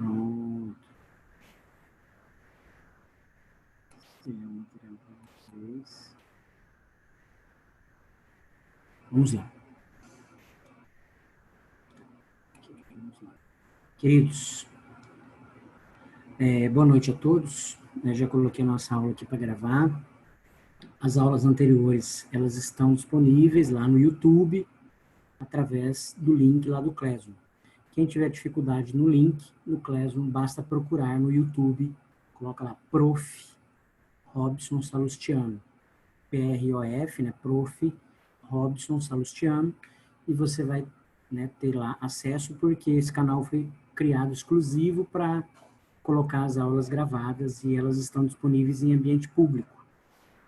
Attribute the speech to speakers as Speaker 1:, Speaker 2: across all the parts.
Speaker 1: Pronto. Vamos para vocês. Vamos lá. Queridos, boa noite a todos. Eu já coloquei a nossa aula aqui para gravar. As aulas anteriores, elas estão disponíveis lá no YouTube, através do link lá do Classroom. Quem tiver dificuldade no link, no Classroom, basta procurar no YouTube, coloca lá, Prof. Robson Salustiano, PROF, né, Prof. Robson Salustiano, e você vai, né, ter lá acesso, porque esse canal foi criado exclusivo para colocar as aulas gravadas e elas estão disponíveis em ambiente público.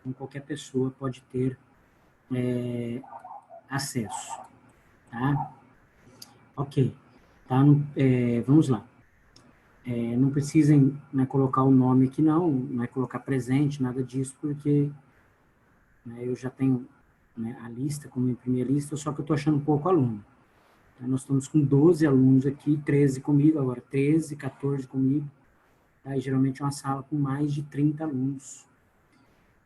Speaker 1: Então, qualquer pessoa pode ter acesso, tá? Ok, tá? Vamos lá. Não precisem, né, colocar o nome aqui não é colocar presente, nada disso, porque, né, eu já tenho, né, a lista, como imprimir a lista, só que eu estou achando pouco aluno. Então, nós estamos com 12 alunos aqui, 13 comigo, agora 13, 14 comigo, tá? E geralmente é uma sala com mais de 30 alunos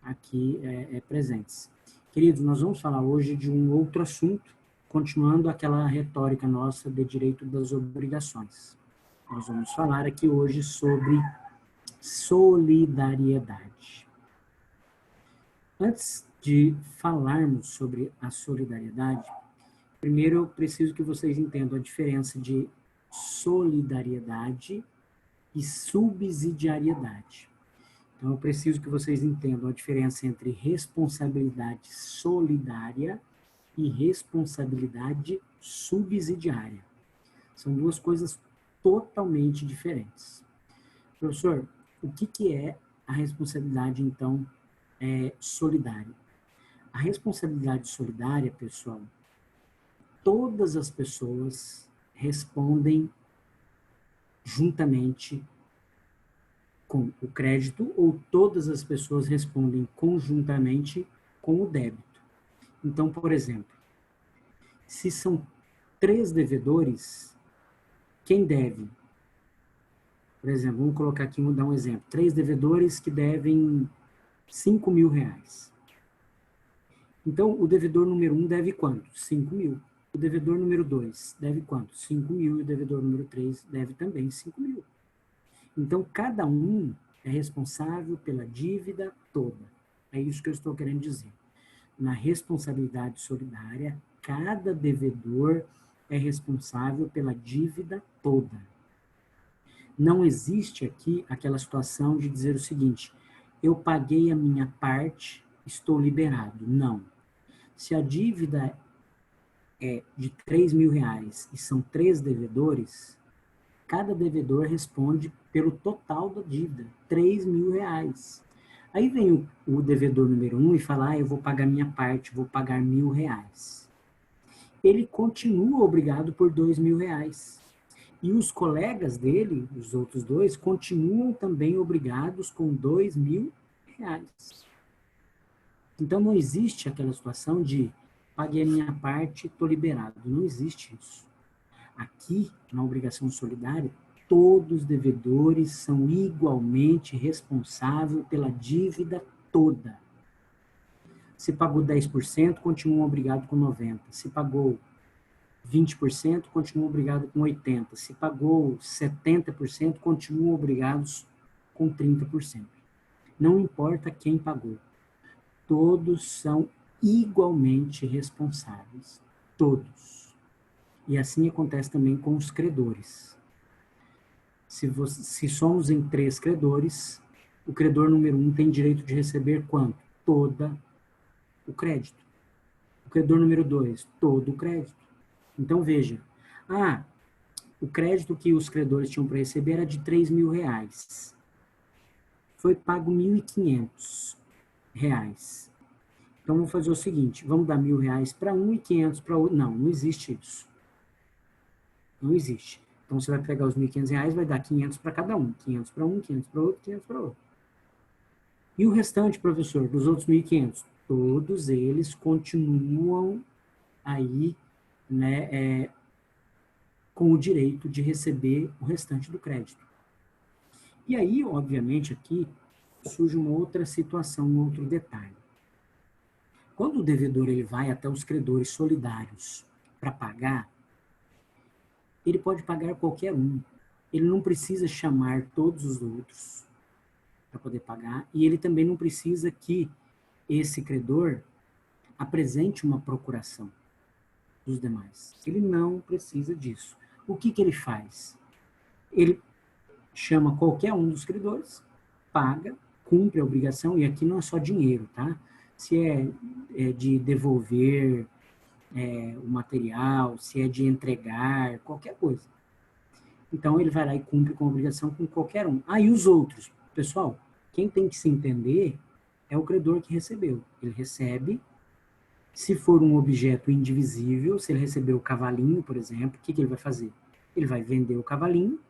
Speaker 1: aqui presentes. Queridos, nós vamos falar hoje de um outro assunto, continuando aquela retórica nossa de direito das obrigações. Nós vamos falar aqui hoje sobre solidariedade. Antes de falarmos sobre a solidariedade, primeiro eu preciso que vocês entendam a diferença de solidariedade e subsidiariedade. Então, eu preciso que vocês entendam a diferença entre responsabilidade solidária e responsabilidade subsidiária. São duas coisas totalmente diferentes. Professor, o que é a responsabilidade, então, solidária? A responsabilidade solidária, pessoal, todas as pessoas respondem juntamente com o crédito, ou todas as pessoas respondem conjuntamente com o débito. Então, por exemplo, se são 3 devedores, quem deve? Por exemplo, vamos colocar aqui, vamos dar um exemplo. 3 devedores que devem 5 mil reais. Então, o devedor número 1 deve quanto? 5 mil. O devedor número 2 deve quanto? 5 mil. E o devedor número 3 deve também 5 mil. Então, cada um é responsável pela dívida toda. É isso que eu estou querendo dizer. Na responsabilidade solidária, cada devedor é responsável pela dívida toda. Não existe aqui aquela situação de dizer o seguinte: eu paguei a minha parte, estou liberado. Não. Se a dívida é de 3 mil reais e são 3 devedores, cada devedor responde pelo total da dívida, 3 mil reais. Aí vem o devedor número 1 e fala, eu vou pagar minha parte, vou pagar 1.000 reais. Ele continua obrigado por 2 mil reais. E os colegas dele, os outros dois, continuam também obrigados com 2 mil reais. Então, não existe aquela situação de paguei a minha parte, estou liberado. Não existe isso. Aqui, na obrigação solidária, todos os devedores são igualmente responsáveis pela dívida toda. Se pagou 10%, continua obrigado com 90%. Se pagou 20%, continua obrigado com 80%. Se pagou 70%, continua obrigados com 30%. Não importa quem pagou. Todos são igualmente responsáveis. Todos. E assim acontece também com os credores. Se somos em 3 credores, o credor número 1 tem direito de receber quanto? Todo o crédito. O credor número 2, todo o crédito. Então, veja. O crédito que os credores tinham para receber era de 3 mil reais. Foi pago 1.500 reais. Então, vamos fazer o seguinte, vamos dar 1.000 reais para um e 500 para outro. Não, não existe isso. Não existe. Então, você vai pegar os 1.500 reais, vai dar 500 para cada um. 500 para um, 500 para outro, 500 para outro. E o restante, professor, dos outros 1.500? Todos eles continuam aí, né, com o direito de receber o restante do crédito. E aí, obviamente, aqui surge uma outra situação, um outro detalhe. Quando o devedor ele vai até os credores solidários para pagar, ele pode pagar qualquer um. Ele não precisa chamar todos os outros para poder pagar, e ele também não precisa que esse credor apresente uma procuração dos demais. Ele não precisa disso. O que ele faz? Ele chama qualquer um dos credores, paga, cumpre a obrigação, e aqui não é só dinheiro, tá? Se é de devolver o material, se é de entregar, qualquer coisa. Então, ele vai lá e cumpre com a obrigação com qualquer um. Ah, e os outros? Pessoal, quem tem que se entender é o credor que recebeu. Ele recebe, se for um objeto indivisível, se ele receber o cavalinho, por exemplo, o que ele vai fazer? Ele vai vender o cavalinho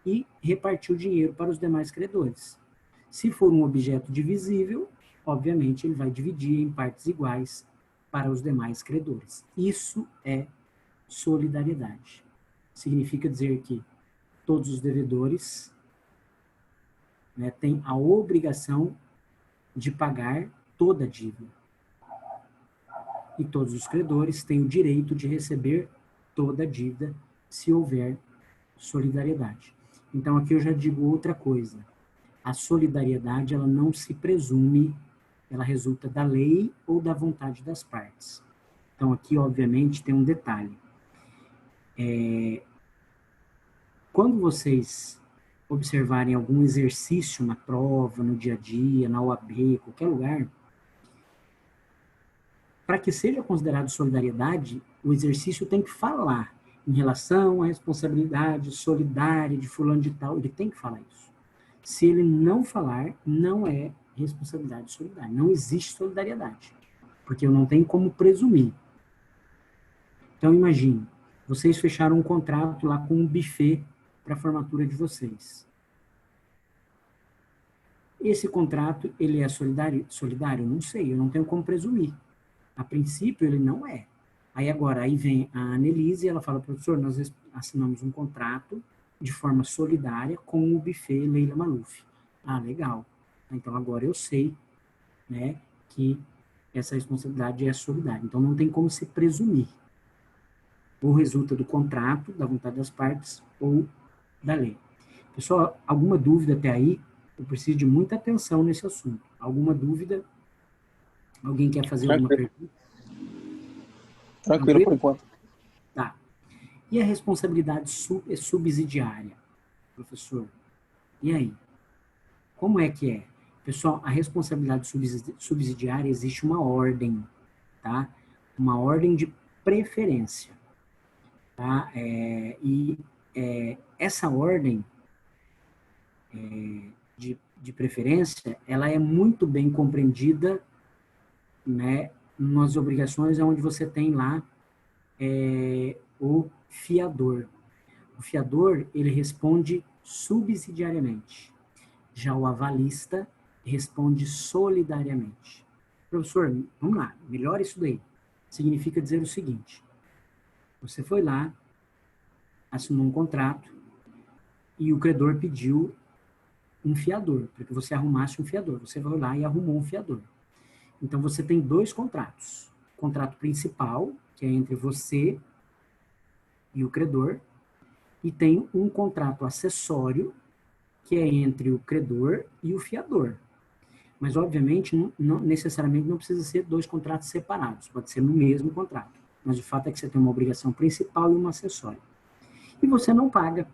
Speaker 1: e repartir o dinheiro para os demais credores. Se for um objeto divisível, obviamente ele vai dividir em partes iguais para os demais credores. Isso é solidariedade. Significa dizer que todos os devedores, né, têm a obrigação de pagar toda a dívida. E todos os credores têm o direito de receber toda a dívida se houver solidariedade. Então, aqui eu já digo outra coisa. A solidariedade, ela não se presume, ela resulta da lei ou da vontade das partes. Então, aqui, obviamente, tem um detalhe. Quando vocês observarem algum exercício na prova, no dia a dia, na OAB, qualquer lugar, para que seja considerado solidariedade, o exercício tem que falar em relação à responsabilidade solidária de fulano de tal, ele tem que falar isso. Se ele não falar, não é responsabilidade solidária. Não existe solidariedade, porque eu não tenho como presumir. Então, imagine, vocês fecharam um contrato lá com um buffet para a formatura de vocês. Esse contrato, ele é solidário? Solidário? Não sei, eu não tenho como presumir. A princípio, ele não é. Aí vem a Annelise e ela fala, professor, nós assinamos um contrato de forma solidária com o buffet Leila Maluf. Ah, legal. Então, agora eu sei, né, que essa responsabilidade é solidária. Então, não tem como se presumir. Ou resulta do contrato, da vontade das partes, ou da lei. Pessoal, alguma dúvida até aí? Eu preciso de muita atenção nesse assunto. Alguma dúvida? Alguém quer fazer alguma pergunta?
Speaker 2: Tranquilo por enquanto.
Speaker 1: Tá. E a responsabilidade subsidiária, professor? E aí? Como é que é? Pessoal, a responsabilidade subsidiária existe uma ordem, tá? Uma ordem de preferência, tá? Essa ordem de preferência, ela é muito bem compreendida, né, nas obrigações onde você tem lá o fiador. O fiador, ele responde subsidiariamente. Já o avalista responde solidariamente. Professor, vamos lá, melhora isso daí. Significa dizer o seguinte: você foi lá, assinou um contrato e o credor pediu um fiador, para que você arrumasse um fiador. Você foi lá e arrumou um fiador. Então, você tem dois contratos. O contrato principal, que é entre você e o credor, e tem um contrato acessório, que é entre o credor e o fiador. Mas, obviamente, não necessariamente não precisa ser dois contratos separados, pode ser no mesmo contrato. Mas o fato é que você tem uma obrigação principal e uma acessória. E você não paga,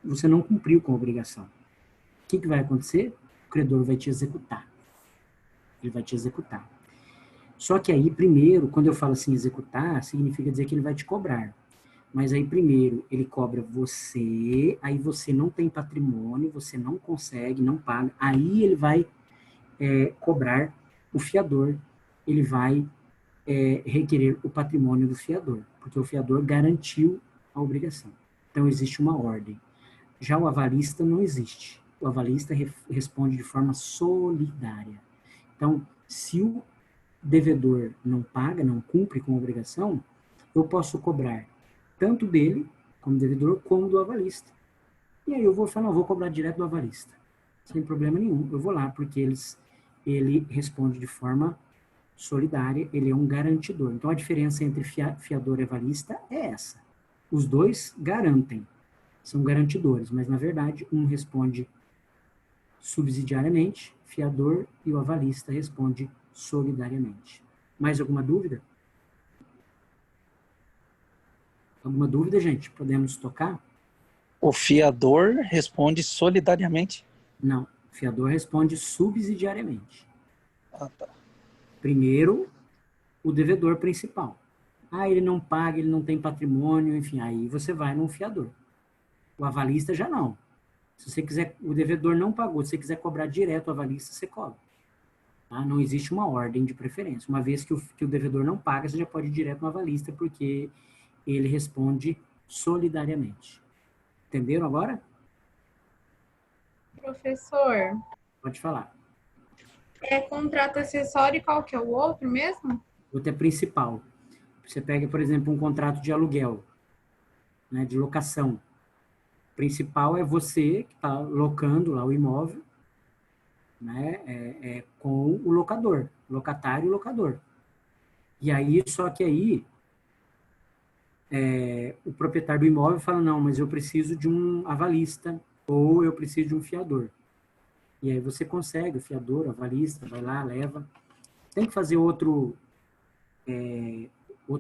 Speaker 1: você não cumpriu com a obrigação. O que vai acontecer? O credor vai te executar. Ele vai te executar. Só que aí, primeiro, quando eu falo assim, executar, significa dizer que ele vai te cobrar. Mas aí, primeiro, ele cobra você, aí você não tem patrimônio, você não consegue, não paga. Aí ele vai cobrar o fiador, ele vai requerer o patrimônio do fiador, porque o fiador garantiu a obrigação. Então, existe uma ordem. Já o avalista não existe. O avalista responde de forma solidária. Então, se o devedor não paga, não cumpre com a obrigação, eu posso cobrar tanto dele como devedor, como do avalista. E aí eu vou falar, não, vou cobrar direto do avalista. Sem problema nenhum. Eu vou lá, porque ele responde de forma solidária, ele é um garantidor. Então, a diferença entre fiador e avalista é essa. Os dois garantem, são garantidores, mas, na verdade, um responde subsidiariamente, fiador, e o avalista responde solidariamente. Mais alguma dúvida? Alguma dúvida, gente? Podemos tocar?
Speaker 2: O fiador responde solidariamente?
Speaker 1: Não. O fiador responde subsidiariamente.
Speaker 2: Ah, tá.
Speaker 1: Primeiro, o devedor principal. Ah, ele não paga, ele não tem patrimônio, enfim, aí você vai num fiador. O avalista já não. Se você quiser, o devedor não pagou, se você quiser cobrar direto o avalista, você cobra. Tá? Não existe uma ordem de preferência. Uma vez que o devedor não paga, você já pode ir direto no avalista, porque ele responde solidariamente. Entenderam agora?
Speaker 3: Professor,
Speaker 1: Pode falar.
Speaker 3: é contrato acessório e qual que é o outro mesmo?
Speaker 1: O outro é principal. Você pega, por exemplo, um contrato de aluguel, né, de locação. O principal é você que está locando lá o imóvel, né, com o locador, locatário e locador. E aí, só que aí, o proprietário do imóvel fala, não, mas eu preciso de um avalista, ou eu preciso de um fiador. E aí você consegue, o fiador, o avalista, vai lá, leva. Tem que fazer outro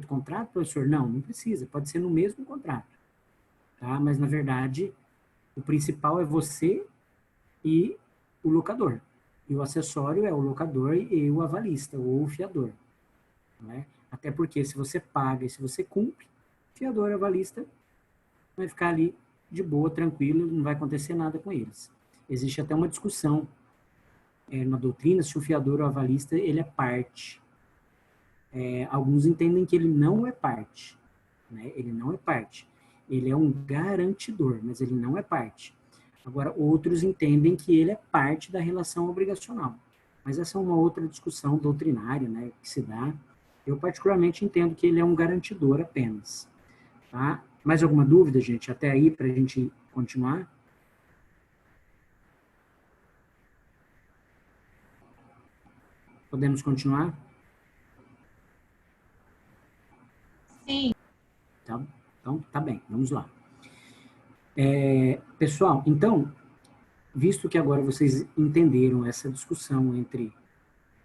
Speaker 1: contrato, professor? Não, não precisa, pode ser no mesmo contrato. Tá? Mas, na verdade, o principal é você e o locador. E o acessório é o locador e o avalista, ou o fiador. Né? Até porque se você paga e se você cumpre, fiador e avalista vai ficar ali de boa, tranquilo, não vai acontecer nada com eles. Existe até uma discussão na doutrina se o fiador ou avalista ele é parte. Alguns entendem que ele não é parte. Né? Ele não é parte. Ele é um garantidor, mas ele não é parte. Agora, outros entendem que ele é parte da relação obrigacional. Mas essa é uma outra discussão doutrinária, né, que se dá. Eu, particularmente, entendo que ele é um garantidor apenas. Tá? Mais alguma dúvida, gente? Até aí, para a gente continuar? Podemos continuar?
Speaker 3: Sim.
Speaker 1: Tá? Então, tá bem, vamos lá. Pessoal, então, visto que agora vocês entenderam essa discussão entre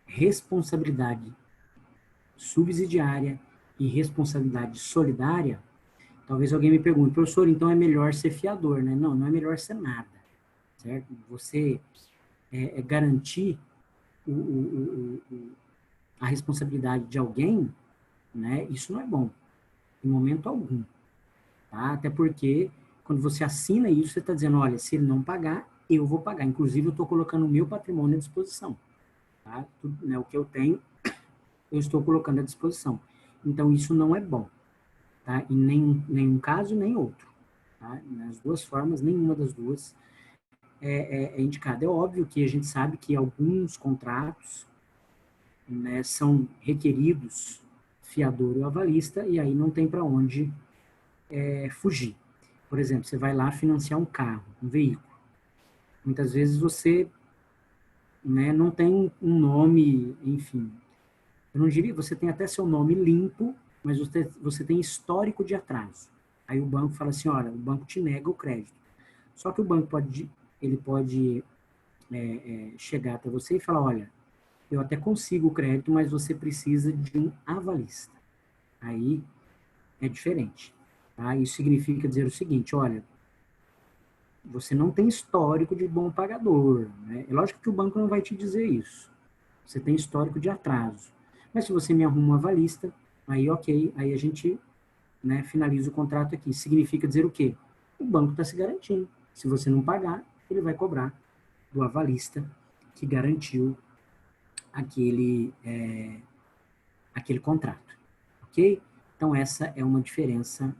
Speaker 1: responsabilidade subsidiária e responsabilidade solidária, talvez alguém me pergunte, professor, então é melhor ser fiador, né? Não, não é melhor ser nada, certo? Você garantir a responsabilidade de alguém, né? Isso não é bom, em momento algum, tá? Até porque, quando você assina isso, você está dizendo, olha, se ele não pagar, eu vou pagar. Inclusive, eu estou colocando o meu patrimônio à disposição, tá? Tudo, né, o que eu tenho, eu estou colocando à disposição. Então, isso não é bom, tá? Em nenhum caso, nem outro. Tá? Nas duas formas, nenhuma das duas é indicada. É óbvio que a gente sabe que alguns contratos, né, são requeridos fiador ou avalista, e aí não tem para onde fugir. Por exemplo, você vai lá financiar um carro, um veículo. Muitas vezes você, né, não tem um nome, enfim. Eu não diria, você tem até seu nome limpo, mas você tem histórico de atraso. Aí o banco fala assim, olha, o banco te nega o crédito. Só que o banco pode chegar até você e falar, olha, eu até consigo o crédito, mas você precisa de um avalista. Aí é diferente. Tá? Isso significa dizer o seguinte, olha, você não tem histórico de bom pagador. Né? É lógico que o banco não vai te dizer isso. Você tem histórico de atraso. Mas se você me arruma um avalista, aí ok, aí a gente, né, finaliza o contrato aqui. Significa dizer o quê? O banco está se garantindo. Se você não pagar, ele vai cobrar do avalista que garantiu aquele contrato. Ok? Então, essa é uma diferença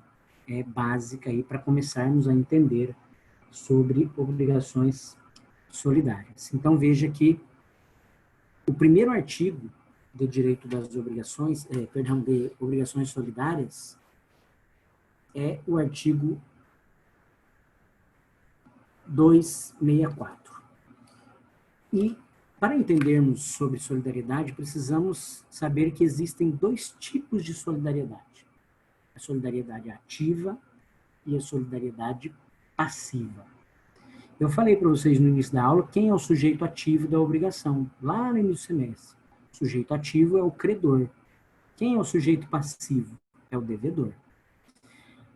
Speaker 1: básica aí para começarmos a entender sobre obrigações solidárias. Então, veja que o primeiro artigo do direito das obrigações, de obrigações solidárias, é o artigo 264. E, para entendermos sobre solidariedade, precisamos saber que existem dois tipos de solidariedade. A solidariedade ativa e a solidariedade passiva. Eu falei para vocês no início da aula quem é o sujeito ativo da obrigação, lá no início do semestre. O sujeito ativo é o credor. Quem é o sujeito passivo? É o devedor.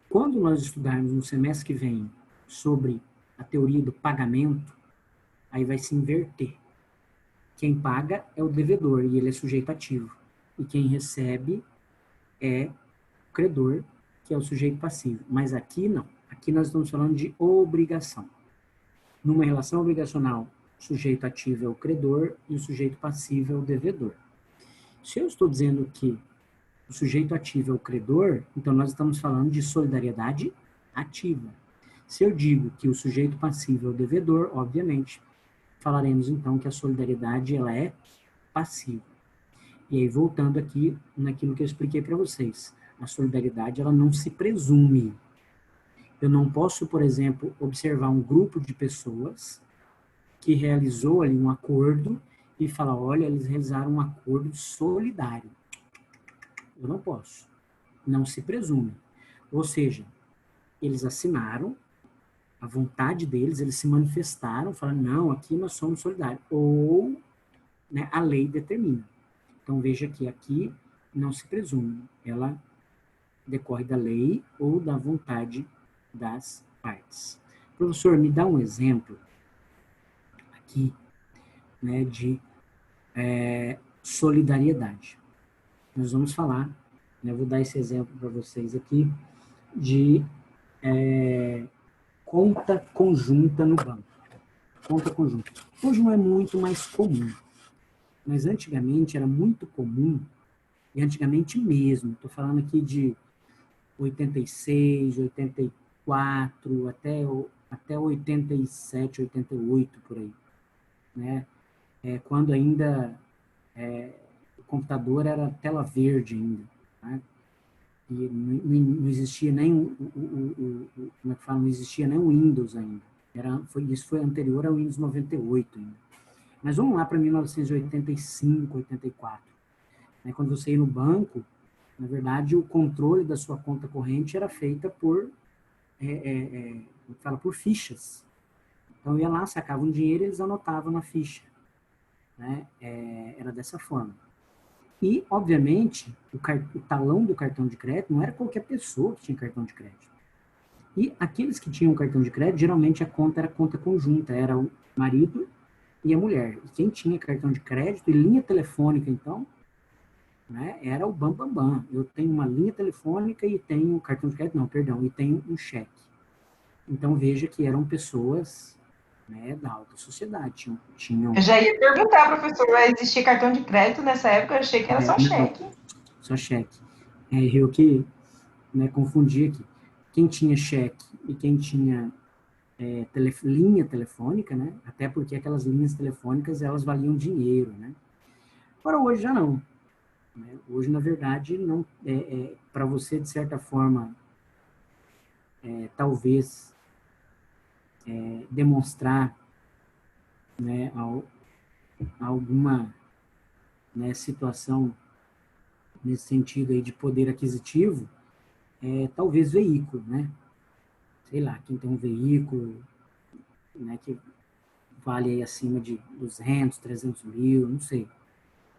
Speaker 1: Quando nós estudarmos no semestre que vem sobre a teoria do pagamento, aí vai se inverter. Quem paga é o devedor e ele é sujeito ativo. E quem recebe é o credor, que é o sujeito passivo. Mas aqui não. Aqui nós estamos falando de obrigação. Numa relação obrigacional, o sujeito ativo é o credor e o sujeito passivo é o devedor. Se eu estou dizendo que o sujeito ativo é o credor, então nós estamos falando de solidariedade ativa. Se eu digo que o sujeito passivo é o devedor, obviamente, falaremos então que a solidariedade ela é passiva. E aí, voltando aqui naquilo que eu expliquei para vocês, a solidariedade ela não se presume. Eu não posso, por exemplo, observar um grupo de pessoas que realizou ali um acordo e falar, olha, eles realizaram um acordo solidário. Eu não posso. Não se presume. Ou seja, eles assinaram a vontade deles, eles se manifestaram, falando, não, aqui nós somos solidários. Ou, né, a lei determina. Então, veja que aqui não se presume. Ela decorre da lei ou da vontade das partes. Professor, me dá um exemplo aqui, né, de solidariedade. Nós vamos falar, né, vou dar esse exemplo para vocês aqui, de conta conjunta no banco. Conta conjunta. Hoje não é muito mais comum, mas antigamente era muito comum, e antigamente mesmo, estou falando aqui de 86, 84, até 87, 88, por aí. Né? Quando ainda o computador era tela verde ainda. Né? E não existia nem como é que fala? Não existia nem o Windows ainda. Isso foi anterior ao Windows 98 ainda. Mas vamos lá para 1985, 84. Né? Quando você ia no banco, na verdade, o controle da sua conta corrente era feita por fichas. Então, eu ia lá, sacava um dinheiro e eles anotavam na ficha. Né? Era dessa forma. E, obviamente, o talão do cartão de crédito não era qualquer pessoa que tinha cartão de crédito. E aqueles que tinham cartão de crédito, geralmente a conta era conta conjunta, era o marido e a mulher. E quem tinha cartão de crédito e linha telefônica, então, né, era o bam, bam, bam. Eu tenho uma linha telefônica e tenho cartão de crédito, não, perdão, e tenho um cheque. Então, veja que eram pessoas, né, da alta sociedade. Tinham...
Speaker 4: Eu já ia perguntar, professor, vai existir cartão de crédito nessa época? Eu achei que era só cheque.
Speaker 1: Só cheque. Eu que, né, confundi aqui. Quem tinha cheque e quem tinha linha telefônica, né, até porque aquelas linhas telefônicas, elas valiam dinheiro, né. Agora, hoje já não. Né? Hoje, na verdade, não para você, de certa forma, talvez demonstrar, né, alguma, né, situação nesse sentido aí de poder aquisitivo, talvez veículo, né? Sei lá, quem tem um veículo, né, que vale aí acima de 200, 300 mil, não sei.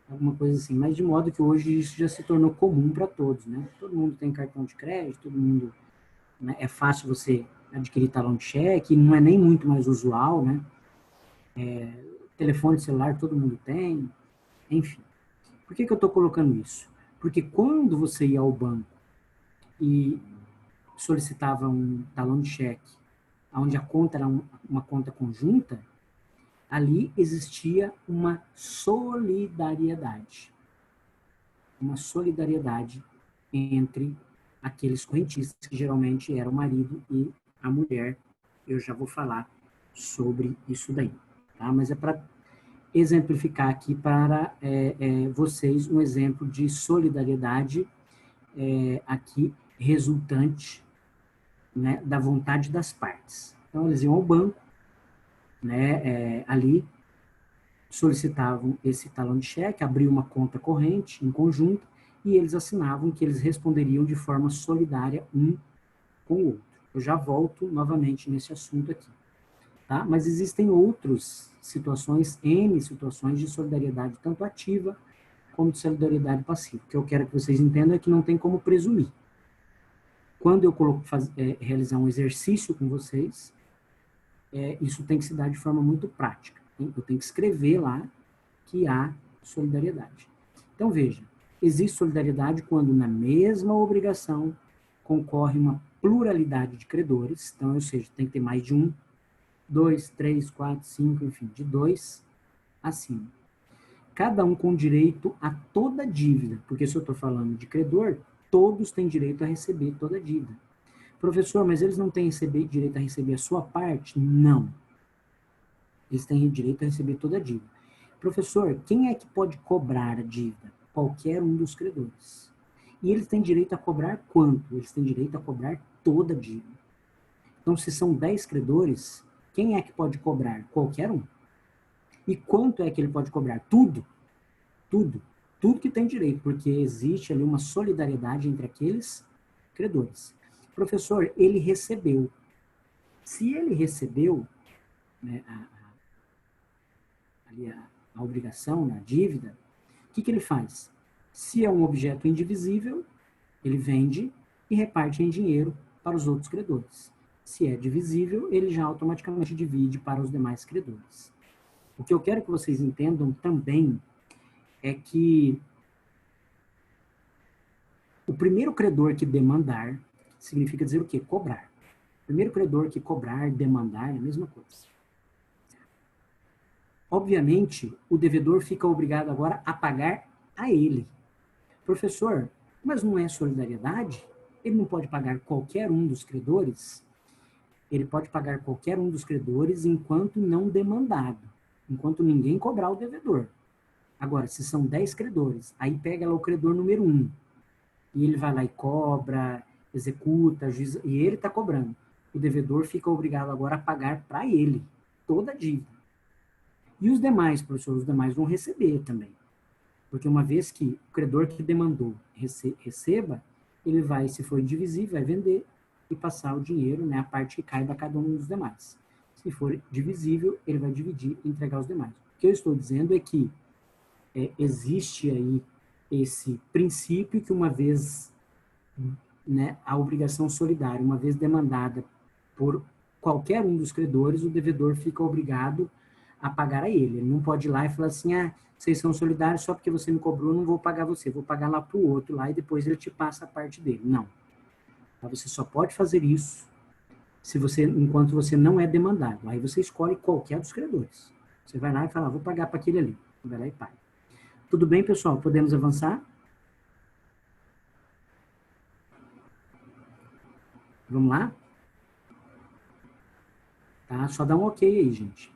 Speaker 1: Alguma coisa assim. Mas de modo que hoje isso já se tornou comum para todos, né? Todo mundo tem cartão de crédito, todo mundo... Né, é fácil você adquirir talão de cheque, não é nem muito mais usual, né? Telefone celular todo mundo tem, enfim. Por que eu estou colocando isso? Porque quando você ia ao banco e solicitava um talão de cheque, onde a conta era uma conta conjunta, ali existia uma solidariedade. Uma solidariedade entre aqueles correntistas, que geralmente era o marido e a mulher. Eu já vou falar sobre isso daí. Tá? Mas é para exemplificar aqui para vocês um exemplo de solidariedade aqui resultante, né, da vontade das partes. Então, eles iam ao banco né, ali solicitavam esse talão de cheque, abriam uma conta corrente em conjunto e eles assinavam que eles responderiam de forma solidária um com o outro. Eu já volto novamente nesse assunto aqui. Tá? Mas existem outras situações, N situações de solidariedade, tanto ativa como de solidariedade passiva. O que eu quero que vocês entendam é que não tem como presumir. Quando eu realizar um exercício com vocês, isso tem que se dar de forma muito prática. Hein? Eu tenho que escrever lá que há solidariedade. Então, veja, existe solidariedade quando na mesma obrigação concorre uma pluralidade de credores, então, ou seja, tem que ter mais de um, 2, 3, 4, 5, enfim, de 2 acima. Cada um com direito a toda dívida, porque se eu estou falando de credor, todos têm direito a receber toda a dívida. Professor, mas eles não têm direito a receber a sua parte? Não. Eles têm direito a receber toda a dívida. Professor, quem é que pode cobrar a dívida? Qualquer um dos credores. E eles têm direito a cobrar quanto? Eles têm direito a cobrar toda a dívida. Então, se são 10 credores, quem é que pode cobrar? Qualquer um. E quanto é que ele pode cobrar? Tudo. Tudo. Tudo que tem direito, porque existe ali uma solidariedade entre aqueles credores. Professor, ele recebeu. Se ele recebeu, né, a obrigação, a dívida, o que ele faz? Se é um objeto indivisível, ele vende e reparte em dinheiro para os outros credores. Se é divisível, ele já automaticamente divide para os demais credores. O que eu quero que vocês entendam também é que o primeiro credor que demandar significa dizer o quê? Cobrar. O primeiro credor que cobrar, demandar, é a mesma coisa. Obviamente, o devedor fica obrigado agora a pagar a ele. Professor, mas não é solidariedade? Ele não pode pagar qualquer um dos credores? Ele pode pagar qualquer um dos credores enquanto não demandado, enquanto ninguém cobrar o devedor. Agora, se são 10 credores, aí pega lá o credor número 1, e ele vai lá e cobra, executa, e ele está cobrando. O devedor fica obrigado agora a pagar para ele toda a dívida. E os demais, professor, os demais vão receber também. Porque uma vez que o credor que demandou receba, ele vai, se for indivisível, vai vender e passar o dinheiro, né, a parte que cai da cada um dos demais. Se for divisível, ele vai dividir e entregar aos demais. O que eu estou dizendo é que existe aí esse princípio que uma vez, né, a obrigação solidária, uma vez demandada por qualquer um dos credores, o devedor fica obrigado a pagar a ele. Ele não pode ir lá e falar assim, vocês são solidários, só porque você me cobrou, eu não vou pagar você, vou pagar lá para o outro lá e depois ele te passa a parte dele. Não. Você só pode fazer isso enquanto você não é demandado. Aí você escolhe qualquer dos credores. Você vai lá e fala, vou pagar para aquele ali. Você vai lá e paga. Tudo bem, pessoal? Podemos avançar? Vamos lá? Tá? Só dá um ok aí, gente.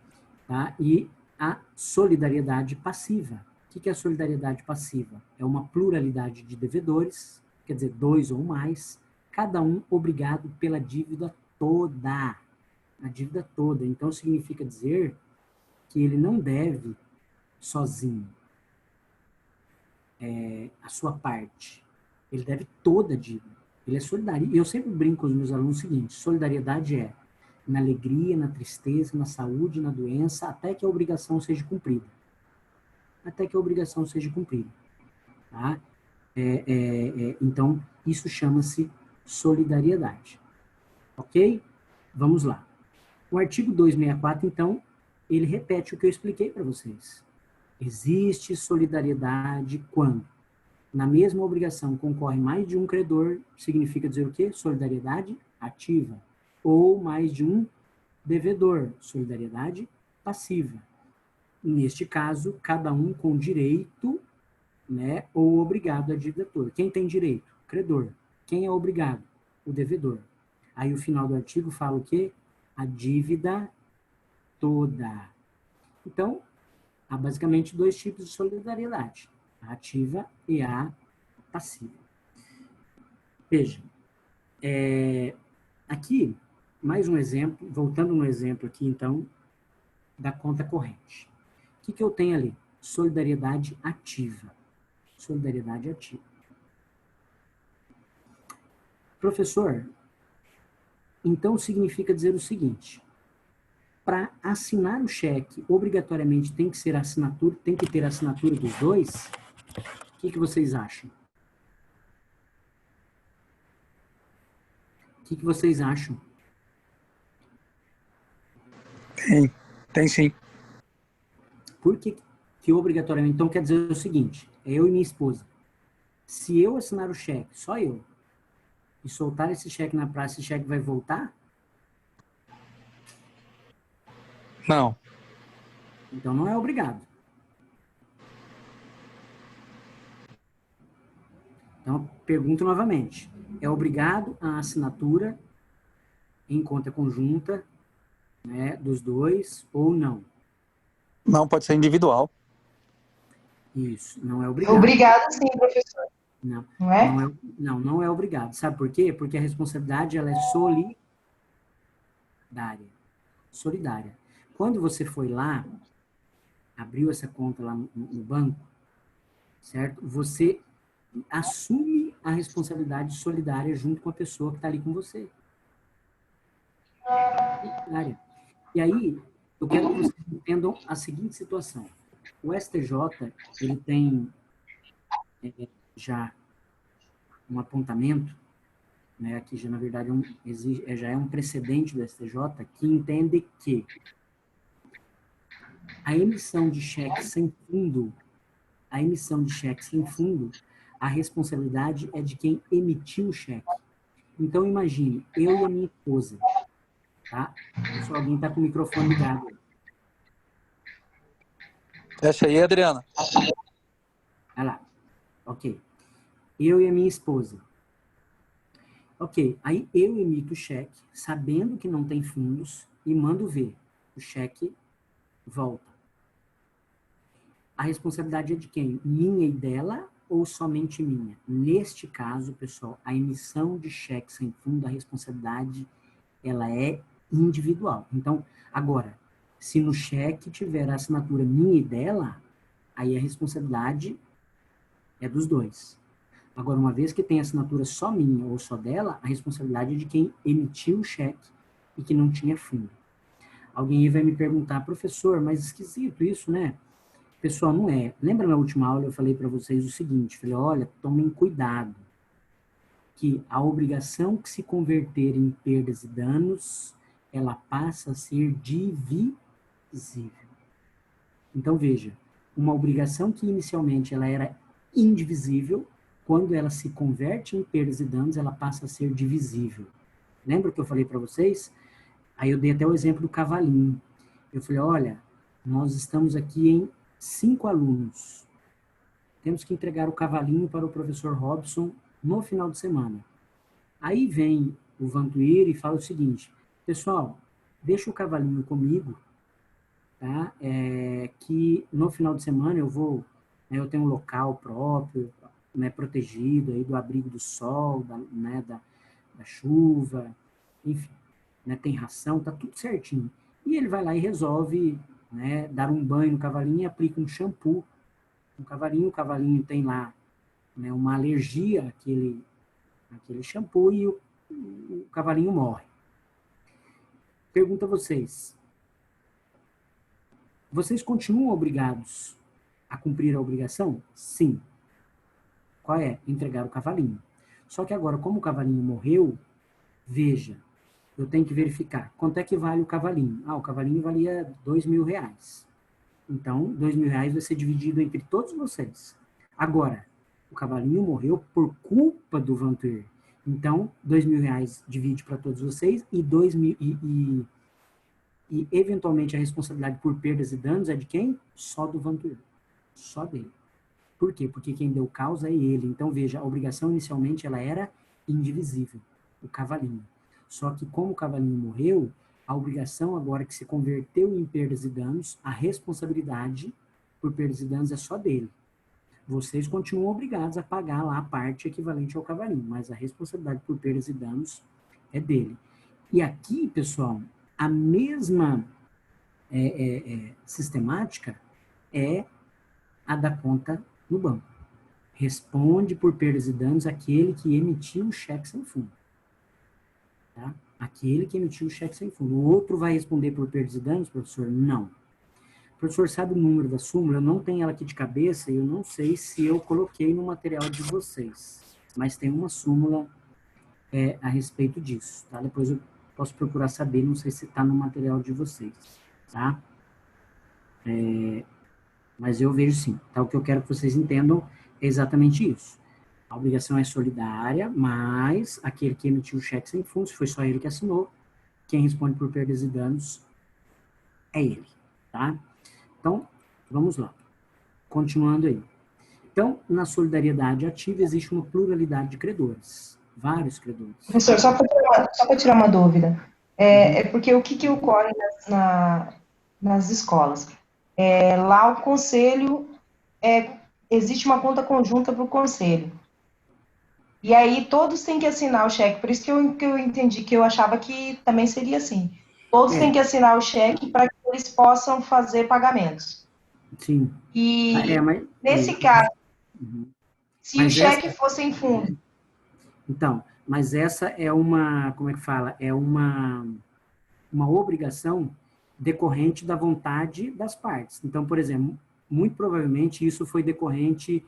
Speaker 1: Tá? E a solidariedade passiva. O que é a solidariedade passiva? É uma pluralidade de devedores, quer dizer, 2 ou mais, cada um obrigado pela dívida toda. A dívida toda. Então, significa dizer que ele não deve sozinho a sua parte. Ele deve toda a dívida. Ele é solidário. E eu sempre brinco com os meus alunos o seguinte, solidariedade é na alegria, na tristeza, na saúde, na doença, até que a obrigação seja cumprida. Até que a obrigação seja cumprida. Tá? Então, isso chama-se solidariedade. Ok? Vamos lá. O artigo 264, então, ele repete o que eu expliquei para vocês. Existe solidariedade quando na mesma obrigação concorre mais de um credor, significa dizer o quê? Solidariedade ativa. Ou mais de um devedor, solidariedade passiva. Neste caso, cada um com direito, né, ou obrigado à dívida toda. Quem tem direito? Credor. Quem é obrigado? O devedor. Aí o final do artigo fala o quê? A dívida toda. Então, há basicamente 2 tipos de solidariedade, a ativa e a passiva. Veja, aqui, mais um exemplo, voltando no exemplo aqui, então, da conta corrente. O que eu tenho ali? Solidariedade ativa. Solidariedade ativa. Professor, então significa dizer o seguinte: para assinar o cheque, obrigatoriamente tem que ser assinatura, tem que ter a assinatura dos dois? O que vocês acham? O que vocês acham?
Speaker 2: Tem sim.
Speaker 1: Por que obrigatoriamente? Então quer dizer o seguinte: é eu e minha esposa. Se eu assinar o cheque, só eu, e soltar esse cheque na praça, esse cheque vai voltar?
Speaker 2: Não.
Speaker 1: Então não é obrigado. Então, pergunto novamente. É obrigado a assinatura em conta conjunta, né, dos dois ou não?
Speaker 2: Não, pode ser individual.
Speaker 1: Isso, não é obrigado.
Speaker 4: Obrigado, sim, professor.
Speaker 1: Não,
Speaker 4: Não é?
Speaker 1: não é obrigado. Sabe por quê? Porque a responsabilidade ela é solidária. Solidária. Quando você foi lá, abriu essa conta lá no banco, certo? Você assume a responsabilidade solidária junto com a pessoa que está ali com você. Solidária. E aí, eu quero que vocês entendam a seguinte situação. O STJ, ele tem já um apontamento, né, que já, na verdade, já é um precedente do STJ, que entende que a emissão de cheque sem fundo, a responsabilidade é de quem emitiu o cheque. Então, imagine, eu e a minha esposa, tá? Pessoal, alguém está com o microfone ligado.
Speaker 2: Fecha aí, Adriana.
Speaker 1: Vai lá. Ok. Eu e a minha esposa. Ok, aí eu emito o cheque, sabendo que não tem fundos, e mando ver. O cheque volta. A responsabilidade é de quem? Minha e dela ou somente minha? Neste caso, pessoal, a emissão de cheque sem fundo, a responsabilidade, ela é individual. Então, agora, se no cheque tiver a assinatura minha e dela, aí a responsabilidade é dos dois. Agora, uma vez que tem assinatura só minha ou só dela, a responsabilidade é de quem emitiu o cheque e que não tinha fundo. Alguém vai me perguntar, professor, mas esquisito isso, né? Pessoal, não é. Lembra na última aula eu falei para vocês o seguinte, falei, olha, tomem cuidado, que a obrigação que se converter em perdas e danos, ela passa a ser divisível. Então, veja, uma obrigação que inicialmente ela era indivisível, quando ela se converte em perdas e danos, ela passa a ser divisível. Lembra que eu falei para vocês? Aí eu dei até o exemplo do cavalinho. Eu falei, olha, nós estamos aqui em 5 alunos. Temos que entregar o cavalinho para o professor Robson no final de semana. Aí vem o Vantuir e fala o seguinte, pessoal, deixa o cavalinho comigo, tá? Que no final de semana eu vou, né, eu tenho um local próprio, né, protegido aí do abrigo do sol, da chuva, enfim, né, tem ração, tá tudo certinho. E ele vai lá e resolve, né, dar um banho no cavalinho e aplica um shampoo no cavalinho. O cavalinho tem lá, né, uma alergia àquele shampoo e o cavalinho morre. Pergunto a vocês, vocês continuam obrigados a cumprir a obrigação? Sim. Qual é? Entregar o cavalinho. Só que agora, como o cavalinho morreu, veja, eu tenho que verificar quanto é que vale o cavalinho. Ah, o cavalinho valia R$2.000. Então, R$2.000 vai ser dividido entre todos vocês. Agora, o cavalinho morreu por culpa do Vantuir. Então, R$2.000 divide para todos vocês e eventualmente a responsabilidade por perdas e danos é de quem? Só do Vantuir. Só dele. Por quê? Porque quem deu causa é ele. Então, veja, a obrigação inicialmente ela era indivisível, o cavalinho. Só que como o cavalinho morreu, a obrigação agora que se converteu em perdas e danos, a responsabilidade por perdas e danos é só dele. Vocês continuam obrigados a pagar lá a parte equivalente ao cavalinho, mas a responsabilidade por perdas e danos é dele. E aqui, pessoal, a mesma sistemática é a da conta no banco. Responde por perdas e danos aquele que emitiu o cheque sem fundo. Tá? Aquele que emitiu o cheque sem fundo. O outro vai responder por perdas e danos, professor? Não. O professor sabe o número da súmula? Eu não tenho ela aqui de cabeça e eu não sei se eu coloquei no material de vocês. Mas tem uma súmula a respeito disso. Tá? Depois eu posso procurar saber, não sei se está no material de vocês. Tá? Mas eu vejo sim. Tá? O que eu quero que vocês entendam é exatamente isso. A obrigação é solidária, mas aquele que emitiu o cheque sem fundos, foi só ele que assinou, quem responde por perdas e danos é ele, tá? Então, vamos lá. Continuando aí. Então, na solidariedade ativa existe uma pluralidade de credores, vários credores.
Speaker 4: Professor, só para tirar uma dúvida. É porque o que ocorre nas escolas? Lá o conselho, existe uma conta conjunta para o conselho. E aí todos têm que assinar o cheque. Por isso que eu entendi, que eu achava que também seria assim. Todos têm que assinar o cheque para que eles possam fazer pagamentos.
Speaker 1: Sim.
Speaker 4: E
Speaker 1: Mas,
Speaker 4: nesse caso, se o cheque fosse em fundo.
Speaker 1: Então, mas essa é uma, como é que fala? É uma obrigação decorrente da vontade das partes. Então, por exemplo, muito provavelmente isso foi decorrente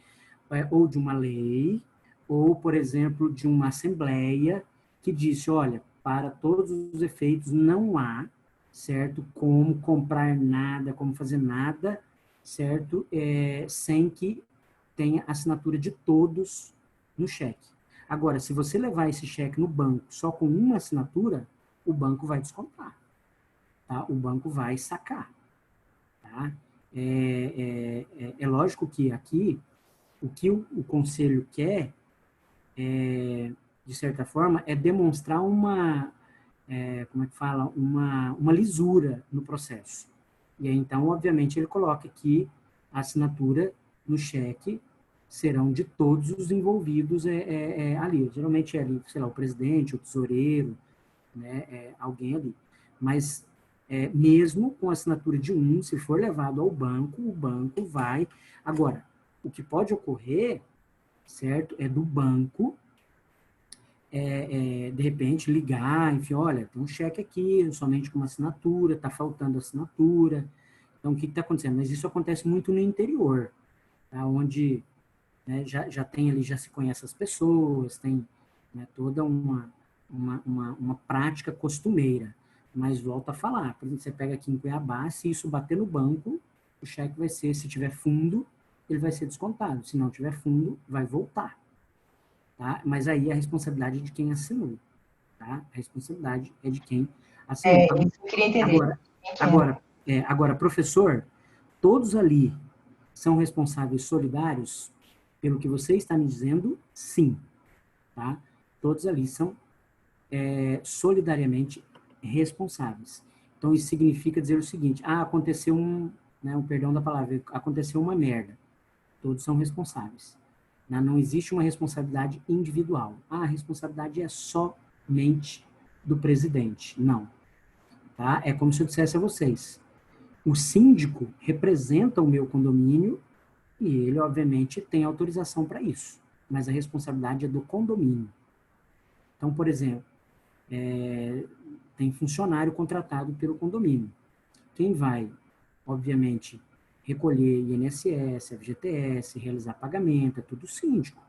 Speaker 1: ou de uma lei, ou, por exemplo, de uma assembleia que disse, olha, para todos os efeitos não há, certo, como comprar nada, como fazer nada, certo, sem que tenha assinatura de todos no cheque. Agora, se você levar esse cheque no banco só com uma assinatura, o banco vai descontar. Tá? O banco vai sacar. Tá? É lógico que aqui, o que o conselho quer, de certa forma, é demonstrar uma, como é que fala, uma lisura no processo. E aí, então, obviamente, ele coloca que a assinatura no cheque serão de todos os envolvidos ali. Geralmente é ali, sei lá, o presidente, o tesoureiro, né, alguém ali. Mas, mesmo com a assinatura de um, se for levado ao banco, o banco vai... Agora, o que pode ocorrer, certo, é do banco, de repente, ligar, enfim, olha, tem um cheque aqui, somente com uma assinatura, está faltando assinatura. Então, o que está acontecendo? Mas isso acontece muito no interior, tá? Onde, né, já tem ali, já se conhece as pessoas, tem, né, toda uma prática costumeira. Mas volto a falar, por exemplo, você pega aqui em Cuiabá, se isso bater no banco, o cheque vai ser, se tiver fundo, ele vai ser descontado. Se não tiver fundo, vai voltar. Tá? Mas aí a responsabilidade é de quem assinou. Tá? A responsabilidade é de quem assinou.
Speaker 4: Isso eu queria entender.
Speaker 1: Agora, professor, todos ali são responsáveis solidários? Pelo que você está me dizendo, sim. Tá? Todos ali são solidariamente responsáveis. Então, isso significa dizer o seguinte, aconteceu perdão da palavra, aconteceu uma merda. Todos são responsáveis. Não existe uma responsabilidade individual. A responsabilidade é somente do presidente. Não. Tá? É como se eu dissesse a vocês, o síndico representa o meu condomínio e ele, obviamente, tem autorização para isso. Mas a responsabilidade é do condomínio. Então, por exemplo, tem funcionário contratado pelo condomínio. Quem vai, obviamente, recolher INSS, FGTS, realizar pagamento, é tudo síndico.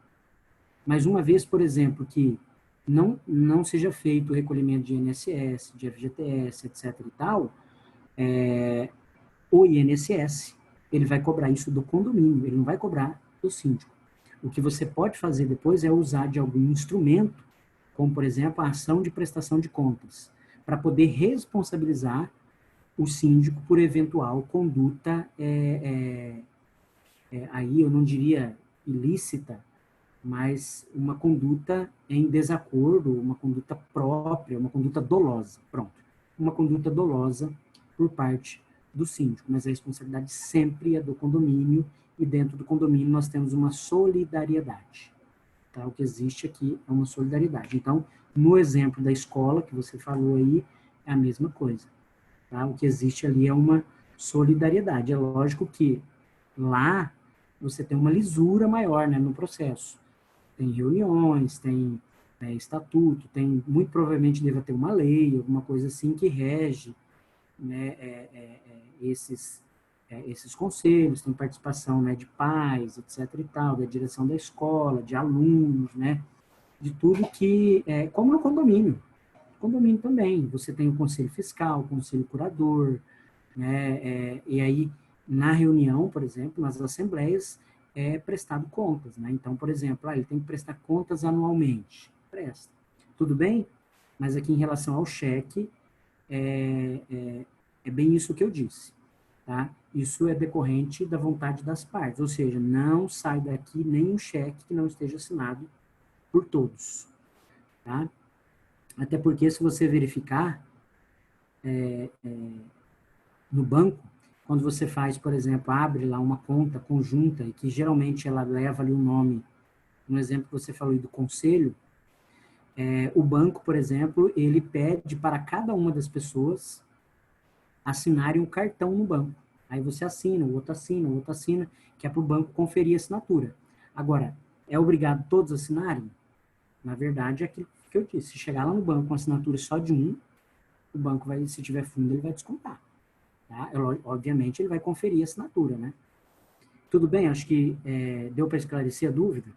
Speaker 1: Mas uma vez, por exemplo, que não seja feito o recolhimento de INSS, de FGTS, etc. e tal, o INSS, ele vai cobrar isso do condomínio, ele não vai cobrar do síndico. O que você pode fazer depois é usar de algum instrumento, como, por exemplo, a ação de prestação de contas, para poder responsabilizar o síndico por eventual conduta, aí eu não diria ilícita, mas uma conduta em desacordo, uma conduta própria, uma conduta dolosa. Pronto. Uma conduta dolosa por parte do síndico, mas a responsabilidade sempre é do condomínio e dentro do condomínio nós temos uma solidariedade. Tá? O que existe aqui é uma solidariedade. Então, no exemplo da escola que você falou aí, é a mesma coisa. Tá? O que existe ali é uma solidariedade. É lógico que lá você tem uma lisura maior, né, no processo. Tem reuniões, tem estatuto, tem, muito provavelmente deve ter uma lei, alguma coisa assim que rege, né, esses conselhos, tem participação, né, de pais, etc. e tal, da direção da escola, de alunos, né, de tudo que, como no condomínio. Condomínio também, você tem o conselho fiscal, o conselho curador, né, e aí, na reunião, por exemplo, nas assembleias, é prestado contas, né? Então, por exemplo, ele tem que prestar contas anualmente. Presta. Tudo bem? Mas aqui em relação ao cheque, é bem isso que eu disse, tá? Isso é decorrente da vontade das partes, ou seja, não sai daqui nenhum cheque que não esteja assinado por todos, tá? Até porque, se você verificar no banco, quando você faz, por exemplo, abre lá uma conta conjunta, e que geralmente ela leva ali o nome, um exemplo que você falou aí do conselho, o banco, por exemplo, ele pede para cada uma das pessoas assinarem um cartão no banco. Aí você assina, o outro assina, o outro assina, que é para o banco conferir a assinatura. Agora, é obrigado todos assinarem? Na verdade, é aquilo que eu disse. Se chegar lá no banco com assinatura só de um, o banco vai, se tiver fundo, ele vai descontar. Tá? Obviamente, ele vai conferir a assinatura, né? Tudo bem? Acho que deu para esclarecer a dúvida?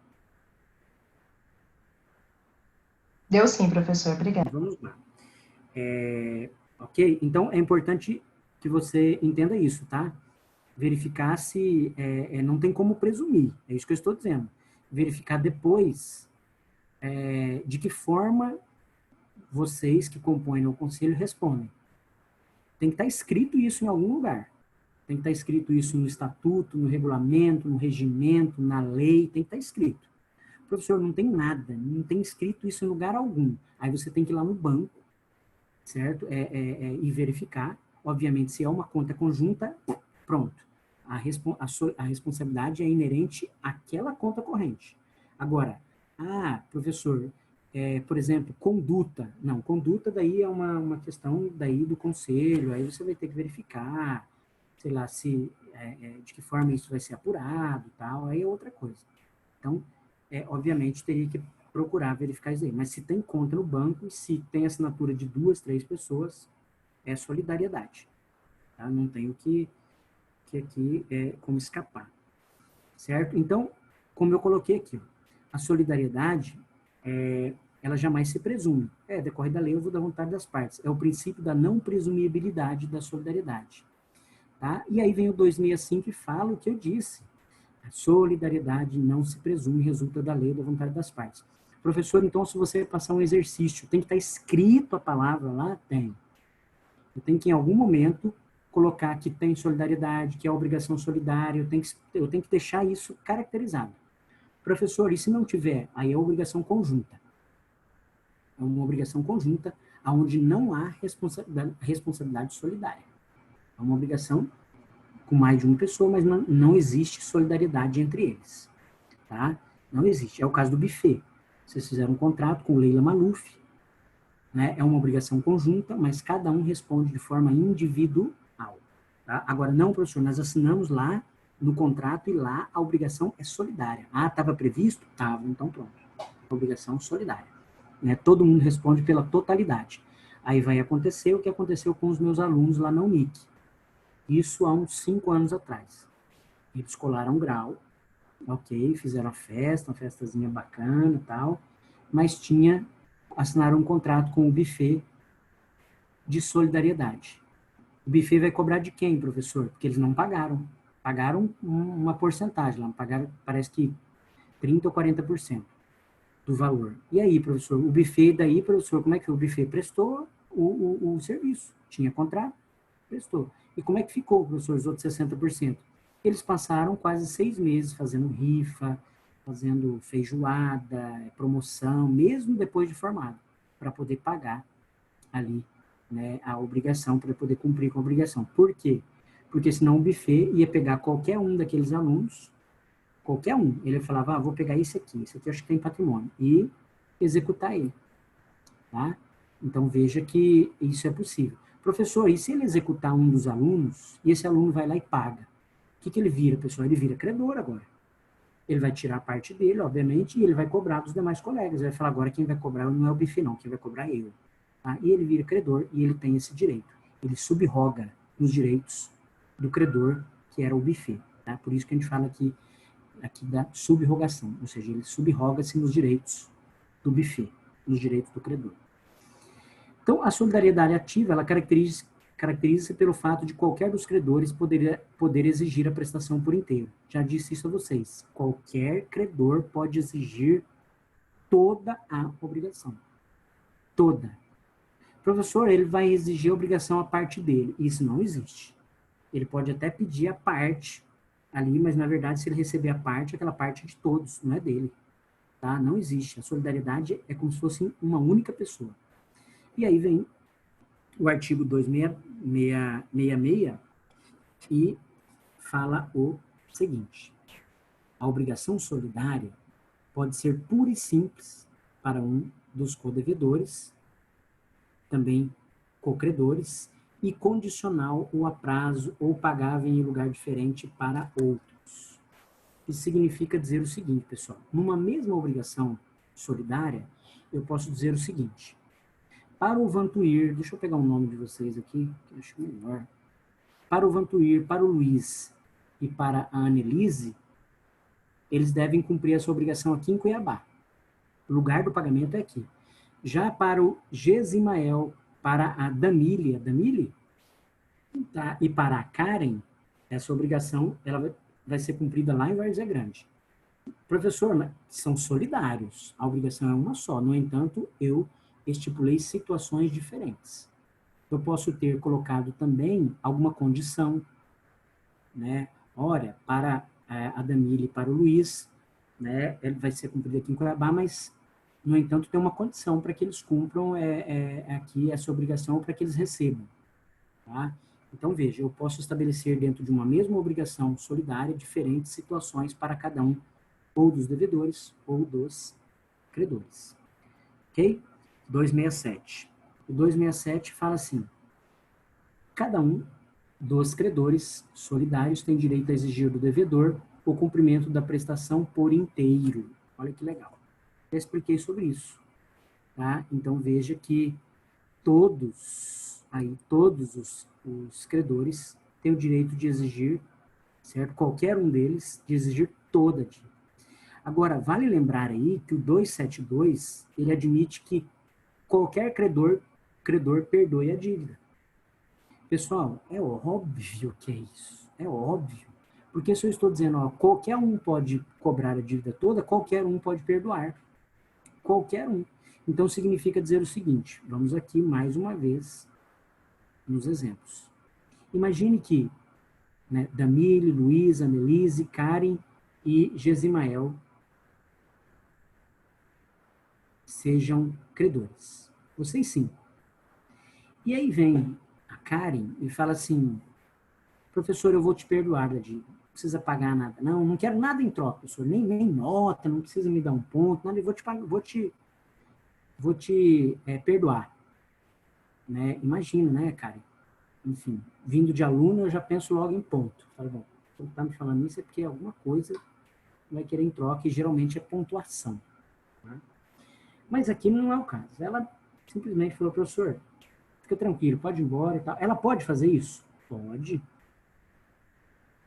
Speaker 4: Deu sim, professor. Obrigada.
Speaker 1: Vamos lá. Ok? Então, é importante que você entenda isso, tá? Verificar se não tem como presumir, é isso que eu estou dizendo. Verificar depois de que forma vocês que compõem o conselho respondem. Tem que estar escrito isso em algum lugar. Tem que estar escrito isso no estatuto, no regulamento, no regimento, na lei, tem que estar escrito. Professor, não tem nada, não tem escrito isso em lugar algum. Aí você tem que ir lá no banco, certo? E verificar. Obviamente, se é uma conta conjunta, pronto. A responsabilidade é inerente àquela conta corrente. Agora, professor, por exemplo, conduta. Não, conduta daí é uma questão daí do conselho, aí você vai ter que verificar, sei lá, se, de que forma isso vai ser apurado e tal, aí é outra coisa. Então, obviamente, teria que procurar verificar isso aí. Mas se tem conta no banco, se tem assinatura de 2, 3 pessoas, é solidariedade. Tá? Não tem o que aqui como escapar. Certo? Então, como eu coloquei aqui, a solidariedade, ela jamais se presume. Decorre da lei, eu vou da vontade das partes. É o princípio da não presumibilidade da solidariedade. Tá? E aí vem o 265 e fala o que eu disse. A solidariedade não se presume, resulta da lei, da vontade das partes. Professor, então, se você passar um exercício, tem que estar escrito a palavra lá? Tem. Eu tenho que, em algum momento, colocar que tem solidariedade, que é obrigação solidária, eu tenho que deixar isso caracterizado. Professor, e se não tiver? Aí é obrigação conjunta. É uma obrigação conjunta, onde não há responsabilidade solidária. É uma obrigação com mais de uma pessoa, mas não existe solidariedade entre eles. Tá? Não existe. É o caso do buffet. Vocês fizeram um contrato com o Leila Maluf, né? É uma obrigação conjunta, mas cada um responde de forma individual. Tá? Agora, não, professor, nós assinamos lá no contrato e lá a obrigação é solidária. Estava previsto? Estava, então pronto. Obrigação solidária. Né? Todo mundo responde pela totalidade. Aí vai acontecer o que aconteceu com os meus alunos lá na Unic. Isso há uns 5 anos atrás. Eles colaram grau, ok, fizeram a festa, uma festazinha bacana e tal, mas assinaram um contrato com o buffet de solidariedade. O buffet vai cobrar de quem, professor? Porque eles não pagaram. Pagaram uma porcentagem lá, pagaram, parece que 30% ou 40% do valor. E aí, professor, o buffet daí, professor, como é que foi? O buffet prestou o serviço, tinha contrato, prestou. E como é que ficou, professor, os outros 60%? Eles passaram quase 6 meses fazendo rifa, fazendo feijoada, promoção, mesmo depois de formado, para poder pagar ali, né, a obrigação, para poder cumprir com a obrigação. Por quê? Porque senão o buffet ia pegar qualquer um daqueles alunos, qualquer um, ele falava, vou pegar esse aqui acho que tem patrimônio, e executar ele. Tá? Então, veja que isso é possível. Professor, e se ele executar um dos alunos, e esse aluno vai lá e paga? O que ele vira, pessoal? Ele vira credor agora. Ele vai tirar a parte dele, obviamente, e ele vai cobrar dos demais colegas. Ele vai falar, agora quem vai cobrar não é o buffet, não, quem vai cobrar é eu. Tá? E ele vira credor e ele tem esse direito. Ele subroga nos direitos do credor, que era o buffet. Tá? Por isso que a gente fala aqui da subrogação, ou seja, ele subroga-se nos direitos do buffet, nos direitos do credor. Então, a solidariedade ativa, ela caracteriza-se pelo fato de qualquer dos credores poder exigir a prestação por inteiro. Já disse isso a vocês. Qualquer credor pode exigir toda a obrigação. Toda. Professor, ele vai exigir a obrigação à parte dele. Isso não existe. Ele pode até pedir a parte ali, mas na verdade, se ele receber a parte, aquela parte é de todos, não é dele. Tá? Não existe. A solidariedade é como se fosse uma única pessoa. E aí vem o artigo 266 e fala o seguinte: a obrigação solidária pode ser pura e simples para um dos codevedores, também cocredores, e condicional ou a prazo ou pagável em lugar diferente para outros. Isso significa dizer o seguinte, pessoal: numa mesma obrigação solidária, eu posso dizer o seguinte: para o Vantuir, deixa eu pegar o nome de vocês aqui, que eu acho melhor. Para o Vantuir, para o Luiz e para a Annelise, eles devem cumprir essa obrigação aqui em Cuiabá. O lugar do pagamento é aqui. Já para o Gesimael, para a Damile, tá? E para a Karen, essa obrigação ela vai ser cumprida lá em Várzea Grande. Professor, são solidários, a obrigação é uma só. No entanto, eu estipulei situações diferentes. Eu posso ter colocado também alguma condição, né? Olha, para a Damile e para o Luiz, né, ele vai ser cumprido aqui em Cuiabá, mas, no entanto, tem uma condição para que eles cumpram aqui essa obrigação, para que eles recebam. Tá? Então, veja, eu posso estabelecer dentro de uma mesma obrigação solidária diferentes situações para cada um, ou dos devedores ou dos credores. Ok? 267. O 267 fala assim: cada um dos credores solidários tem direito a exigir do devedor o cumprimento da prestação por inteiro. Olha que legal. Eu expliquei sobre isso. Tá? Então, veja que todos os credores têm o direito de exigir, certo? Qualquer um deles, de exigir toda a dívida. Agora, vale lembrar aí que o 272, ele admite que qualquer credor perdoe a dívida. Pessoal, é óbvio que é isso. É óbvio. Porque se eu estou dizendo, ó, qualquer um pode cobrar a dívida toda, qualquer um pode perdoar. Qualquer um. Então, significa dizer o seguinte, vamos aqui mais uma vez nos exemplos. Imagine que, né, Damile, Luiz, Annelise, Karen e Gesimael sejam credores. Vocês 5. E aí vem a Karen e fala assim: professor, eu vou te perdoar da dívida. Não precisa pagar nada. Não quero nada em troca, professor. Nem nota, não precisa me dar um ponto, nada. Eu vou te perdoar. Né? Imagina, né, Karen? Enfim, vindo de aluno, eu já penso logo em ponto. Falo, bom, se está me falando isso é porque alguma coisa vai querer em troca, e geralmente é pontuação. Tá? Mas aqui não é o caso. Ela simplesmente falou: professor, fica tranquilo, pode ir embora e tal. Ela pode fazer isso? Pode.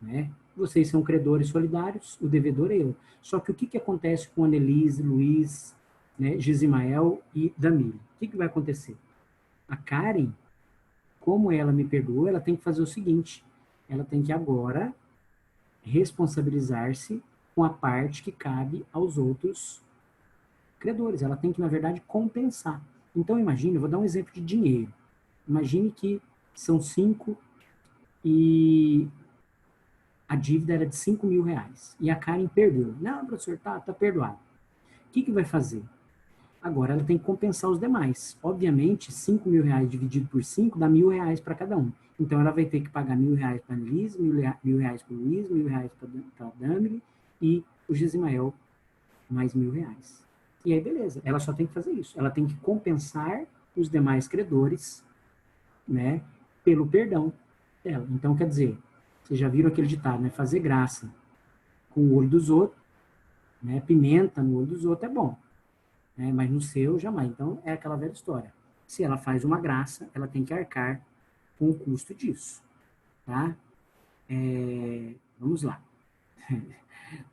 Speaker 1: Né? Vocês são credores solidários, o devedor é eu. Só que o que acontece com Annelise, Luiz, né, Gesimael e Damile? O que vai acontecer? A Karen, como ela me perdoou, ela tem que fazer o seguinte: ela tem que agora responsabilizar-se com a parte que cabe aos outros credores. Ela tem que, na verdade, compensar. Então, imagine, eu vou dar um exemplo de dinheiro. Imagine que são 5 e a dívida era de 5 mil reais. E a Karen perdeu. Não, professor, tá perdoado. O que vai fazer? Agora ela tem que compensar os demais. Obviamente, 5 mil reais dividido por 5 dá R$1.000 para cada um. Então ela vai ter que pagar R$1.000 para a Annelise, R$1.000 para o Luiz, R$1.000 para a Damile e o Gesimael mais R$1.000. E aí, beleza. Ela só tem que fazer isso. Ela tem que compensar os demais credores né, pelo perdão dela. Então, quer dizer, vocês já viram aquele ditado, né, fazer graça com o olho dos outros, né, pimenta no olho dos outros é bom, né, mas no seu jamais. Então, é aquela velha história. Se ela faz uma graça, ela tem que arcar com o custo disso, tá? Vamos lá.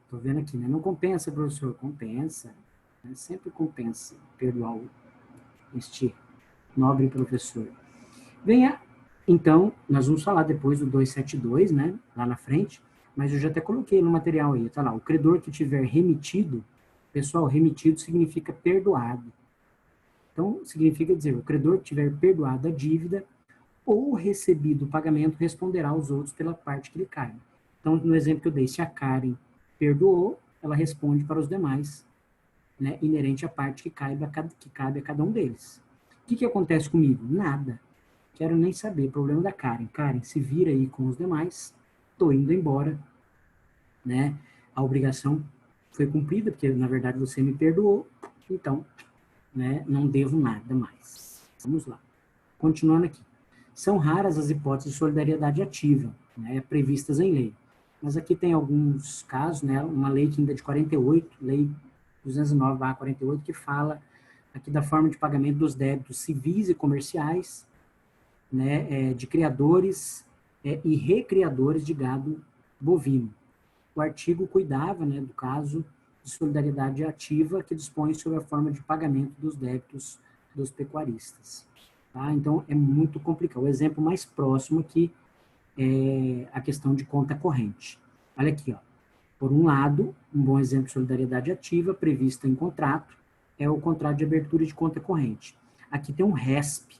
Speaker 1: Tô vendo aqui, né? Não compensa, professor? Compensa. Né? Sempre compensa perdoar este nobre professor. Venha, então, nós vamos falar depois do 272, né? Lá na frente, mas eu já até coloquei no material aí, tá lá. O credor que tiver remitido, pessoal, remitido significa perdoado. Então, significa dizer, o credor que tiver perdoado a dívida ou recebido o pagamento responderá aos outros pela parte que lhe caiba. Então, no exemplo que eu dei, se a Karen perdoou, ela responde para os demais, né, inerente à parte que cabe a cada um deles. O que acontece comigo? Nada. Quero nem saber. Problema da Karen. Karen, se vira aí com os demais. Estou indo embora, né? A obrigação foi cumprida, porque na verdade você me perdoou. Então, né, não devo nada mais. Vamos lá. Continuando aqui. São raras as hipóteses de solidariedade ativa, né, previstas em lei. Mas aqui tem alguns casos, né, uma lei que ainda é de 48, lei 209/48, que fala aqui da forma de pagamento dos débitos civis e comerciais, né, de criadores e recriadores de gado bovino. O artigo cuidava, né, do caso de solidariedade ativa que dispõe sobre a forma de pagamento dos débitos dos pecuaristas. Tá? Então, é muito complicado. O exemplo mais próximo aqui é a questão de conta corrente. Olha aqui, ó. Por um lado, um bom exemplo de solidariedade ativa prevista em contrato é o contrato de abertura de conta corrente. Aqui tem um RESP,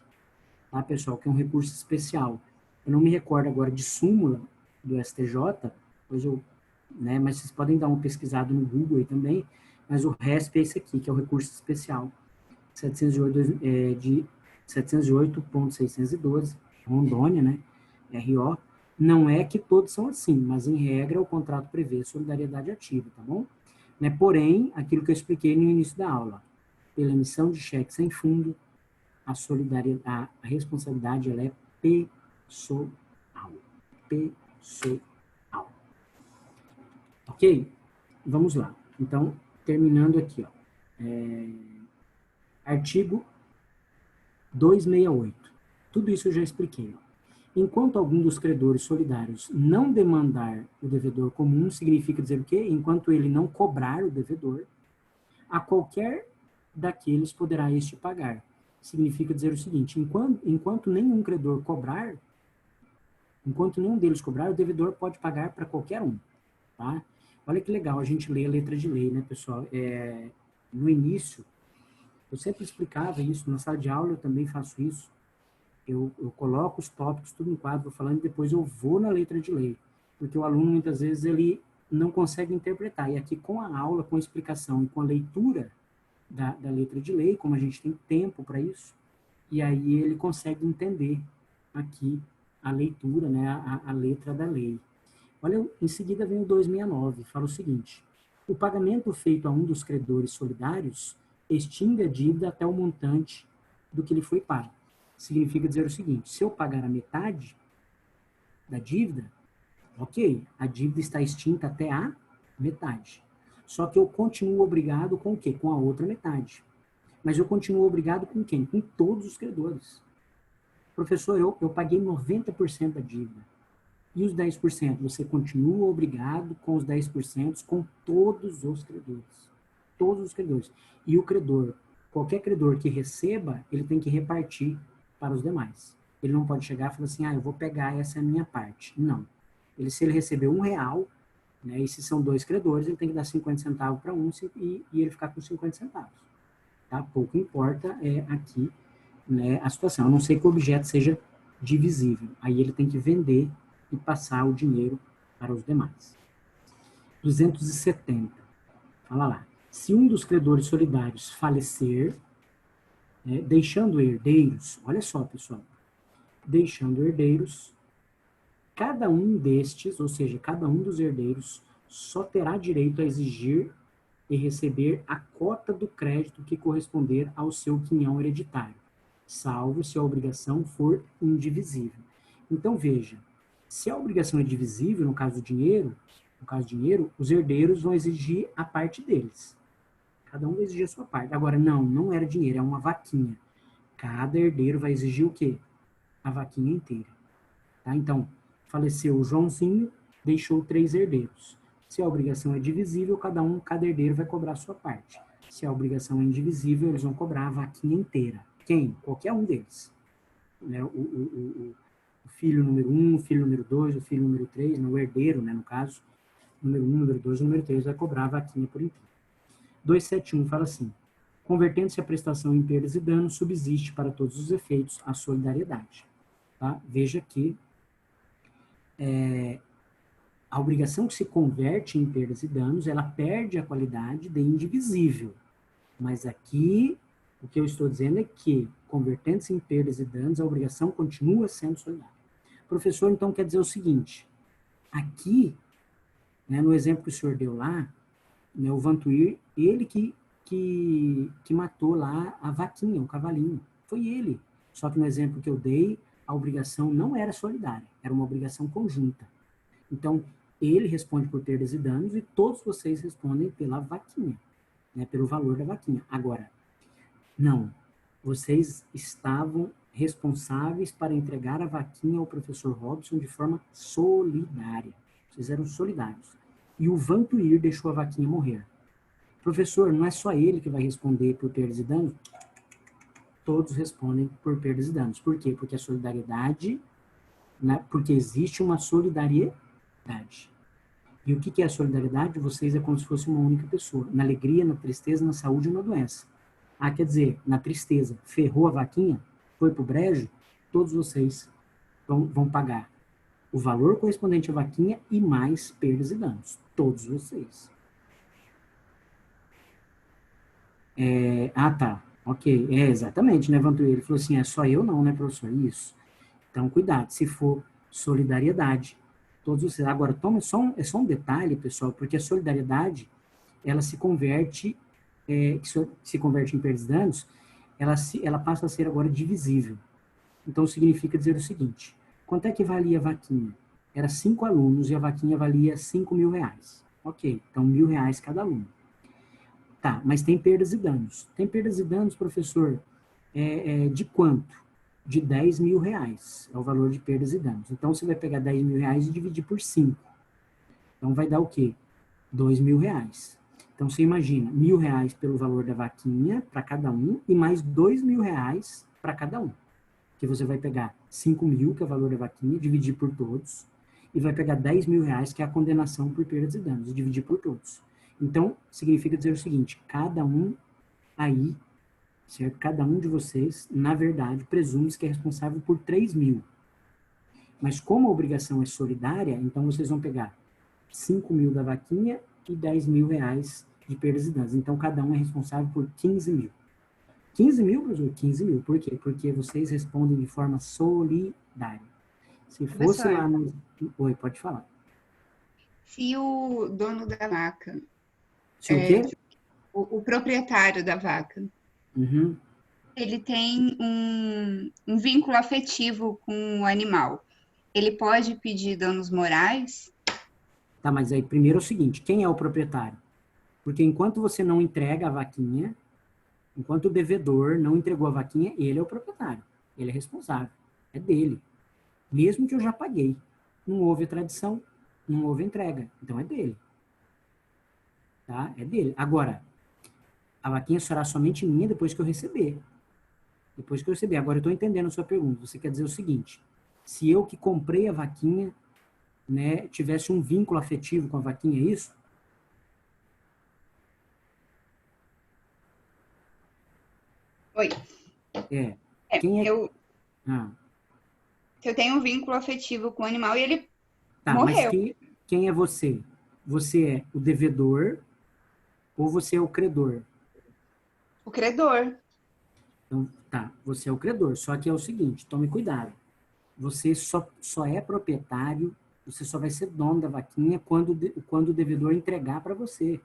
Speaker 1: tá, pessoal, que é um recurso especial. Eu não me recordo agora de súmula do STJ, pois eu, né, mas vocês podem dar uma pesquisada no Google aí também, mas o RESP é esse aqui, que é o recurso especial 708.612, Rondônia, né, RO. Não é que todos são assim, mas em regra o contrato prevê solidariedade ativa, tá bom? Né, porém, aquilo que eu expliquei no início da aula, pela emissão de cheque sem fundo, a responsabilidade ela é pessoal. Pessoal. Ok? Vamos lá. Então, terminando aqui, ó. Artigo 268. Tudo isso eu já expliquei. Ó. Enquanto algum dos credores solidários não demandar o devedor comum, significa dizer o quê? Enquanto ele não cobrar o devedor, a qualquer daqueles poderá este pagar. Significa dizer o seguinte, enquanto nenhum credor cobrar, enquanto nenhum deles cobrar, o devedor pode pagar para qualquer um. Tá? Olha que legal a gente ler a letra de lei, né, pessoal? No início, eu sempre explicava isso, na sala de aula eu também faço isso. Eu coloco os tópicos tudo em quadro, vou falando, e depois eu vou na letra de lei. Porque o aluno, muitas vezes, ele não consegue interpretar. E aqui, com a aula, com a explicação e com a leitura da letra de lei, como a gente tem tempo para isso, e aí ele consegue entender aqui a leitura, né, a letra da lei. Olha, em seguida vem o 269, fala o seguinte: o pagamento feito a um dos credores solidários extingue a dívida até o montante do que lhe foi pago. Significa dizer o seguinte, se eu pagar a metade da dívida, ok, a dívida está extinta até a metade. Só que eu continuo obrigado com o quê? Com a outra metade. Mas eu continuo obrigado com quem? Com todos os credores. Professor, eu paguei 90% da dívida. E os 10%? Você continua obrigado com os 10% com todos os credores. Todos os credores. E o credor, qualquer credor que receba, ele tem que repartir para os demais. Ele não pode chegar e falar assim, eu vou pegar, essa é a minha parte. Não. Se ele recebeu R$1, né, e se são 2 credores, ele tem que dar 50 centavos para um e ele ficar com 50 centavos. Tá? Pouco importa aqui, né, a situação, a não ser que o objeto seja divisível. Aí ele tem que vender e passar o dinheiro para os demais. 270. Fala lá. Se um dos credores solidários falecer, né, deixando herdeiros, olha só, pessoal, deixando herdeiros, cada um destes, ou seja, cada um dos herdeiros, só terá direito a exigir e receber a cota do crédito que corresponder ao seu quinhão hereditário. salvo se a obrigação for indivisível. Então, veja, se a obrigação é divisível, no caso do dinheiro, os herdeiros vão exigir a parte deles. Cada um vai exigir a sua parte. Agora, não era dinheiro, é uma vaquinha. Cada herdeiro vai exigir o quê? A vaquinha inteira. Tá? Então, faleceu o Joãozinho, deixou 3 herdeiros. Se a obrigação é divisível, cada herdeiro vai cobrar a sua parte. Se a obrigação é indivisível, eles vão cobrar a vaquinha inteira. Quem? Qualquer um deles. Né? O filho número 1, o filho número 2, o filho número 3, o herdeiro, né, no caso, número 1, número 2, número 3, vai cobrar a vaquinha por inteiro. 271 fala assim: convertendo-se a prestação em perdas e danos, subsiste para todos os efeitos a solidariedade. Tá? Veja que a obrigação que se converte em perdas e danos, ela perde a qualidade de indivisível. Mas aqui, o que eu estou dizendo é que, convertendo-se em perdas e danos, a obrigação continua sendo solidária. Professor, então, quer dizer o seguinte: aqui, né, no exemplo que o senhor deu lá, né, o Vantuir, ele que matou lá a vaquinha, o cavalinho. Foi ele. Só que no exemplo que eu dei, a obrigação não era solidária, era uma obrigação conjunta. Então, ele responde por perdas e danos e todos vocês respondem pela vaquinha, né, pelo valor da vaquinha. Agora, não, vocês estavam responsáveis para entregar a vaquinha ao professor Robson de forma solidária. Vocês eram solidários. E o Vantuir deixou a vaquinha morrer. Professor, não é só ele que vai responder por perdas e danos? Todos respondem por perdas e danos. Por quê? Porque a solidariedade, né, porque existe uma solidariedade. E o que é a solidariedade? Vocês é como se fosse uma única pessoa. Na alegria, na tristeza, na saúde e na doença. Ah, quer dizer, na tristeza, ferrou a vaquinha, foi pro brejo, todos vocês vão pagar o valor correspondente à vaquinha e mais perdas e danos. Todos vocês. Tá. Ok. Exatamente, né, Vantuir? Ele falou assim, é só eu não, né, professor? Isso. Então, cuidado. Se for solidariedade, todos vocês. Agora, toma é só um detalhe, pessoal, porque a solidariedade, ela se converte em perdas e danos, ela passa a ser agora divisível. Então, significa dizer o seguinte: quanto é que valia a vaquinha? Era 5 alunos e a vaquinha valia R$5.000. Ok, então R$1.000 cada aluno. Tá, mas tem perdas e danos. Tem perdas e danos, professor, de quanto? De R$10.000. É o valor de perdas e danos. Então, você vai pegar R$10.000 e dividir por 5. Então, vai dar o quê? R$2.000. Então, você imagina, R$1.000 pelo valor da vaquinha para cada um e mais R$2.000 para cada um. Que você vai pegar 5.000, que é o valor da vaquinha, dividir por todos, e vai pegar R$10.000, que é a condenação por perdas e danos, e dividir por todos. Então, significa dizer o seguinte: cada um aí, certo? Cada um de vocês, na verdade, presume-se que é responsável por 3.000. Mas como a obrigação é solidária, então vocês vão pegar 5.000 da vaquinha e R$10.000 de perdas e danos. Então, cada um é responsável por 15.000. 15.000, professor? 15.000. Por quê? Porque vocês respondem de forma solidária. Se fosse
Speaker 3: Professor,
Speaker 1: lá no... Oi, pode falar.
Speaker 3: se o dono da vaca,
Speaker 1: Se o quê?
Speaker 3: o proprietário da vaca,
Speaker 1: Uhum.
Speaker 3: ele tem um vínculo afetivo com o animal, ele pode pedir danos morais?
Speaker 1: Tá, mas aí primeiro é o seguinte: quem é o proprietário? Porque enquanto você não entrega a vaquinha, enquanto o devedor não entregou a vaquinha, ele é o proprietário. Ele é responsável. É dele. Mesmo que eu já paguei. Não houve tradição, não houve entrega. Então é dele. Tá? É dele. Agora, a vaquinha será somente minha depois que eu receber. Depois que eu receber. Agora eu estou entendendo a sua pergunta. Você quer dizer o seguinte: se eu que comprei a vaquinha, né, tivesse um vínculo afetivo com a vaquinha, é isso?
Speaker 3: Oi.
Speaker 1: Quem é?
Speaker 3: Eu tenho um vínculo afetivo com o animal e ele
Speaker 1: Tá,
Speaker 3: morreu.
Speaker 1: mas quem é você? Você é o devedor ou você é o credor?
Speaker 3: O credor.
Speaker 1: Então, tá, você é o credor. Só que é o seguinte: tome cuidado. Você só é proprietário, você só vai ser dono da vaquinha quando o devedor entregar para você.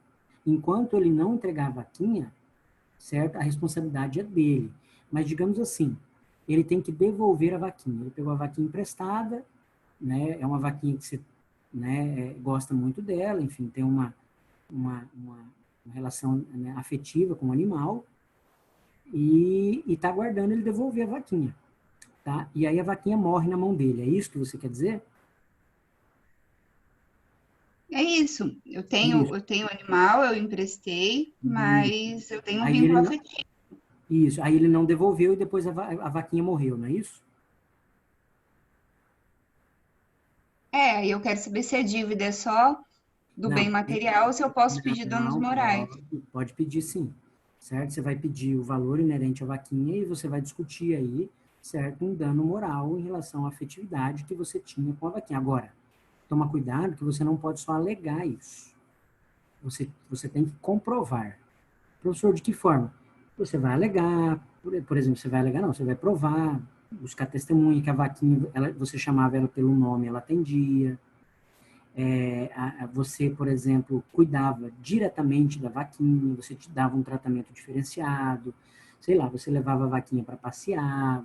Speaker 1: Enquanto ele não entregar a vaquinha, certo? A responsabilidade é dele. Mas digamos assim, ele tem que devolver a vaquinha. Ele pegou a vaquinha emprestada, né? É uma vaquinha que você, né, gosta muito dela, enfim, tem uma relação, né, afetiva com o animal, e está aguardando ele devolver a vaquinha. Tá? E aí a vaquinha morre na mão dele. É isso que você quer dizer?
Speaker 3: É isso. Eu
Speaker 1: Isso.
Speaker 3: tenho animal, eu emprestei, mas eu tenho um
Speaker 1: Aí ele
Speaker 3: vínculo
Speaker 1: não,
Speaker 3: afetivo.
Speaker 1: isso. Aí ele não devolveu e depois a vaquinha morreu, não é isso?
Speaker 3: É, eu quero saber se a dívida é só do bem
Speaker 1: Não.
Speaker 3: material ou se eu posso pedir danos
Speaker 1: Não,
Speaker 3: morais.
Speaker 1: pode pedir sim, certo? Você vai pedir o valor inerente à vaquinha e você vai discutir aí, certo? Um dano moral em relação à afetividade que você tinha com a vaquinha. Agora, toma cuidado que você não pode só alegar isso. Você tem que comprovar. Professor, de que forma? Você vai alegar, por exemplo, você vai alegar, não, você vai provar, buscar testemunha que a vaquinha, você chamava ela pelo nome, ela atendia. Você, por exemplo, cuidava diretamente da vaquinha, você te dava um tratamento diferenciado, sei lá, você levava a vaquinha para passear,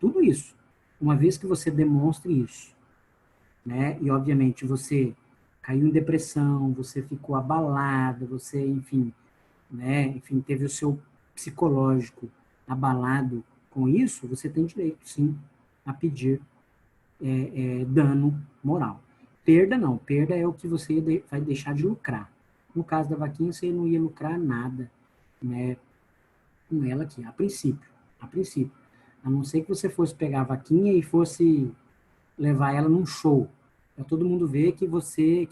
Speaker 1: tudo isso. Uma vez que você demonstre isso, né, e obviamente você caiu em depressão, você ficou abalado, você, enfim, né, enfim, teve o seu psicológico abalado com isso, você tem direito, sim, a pedir dano moral. Perda não, perda é o que você vai deixar de lucrar. No caso da vaquinha, você não ia lucrar nada, né, com ela aqui, a princípio. A não ser que você fosse pegar a vaquinha e fosse levar ela num show, para todo mundo ver que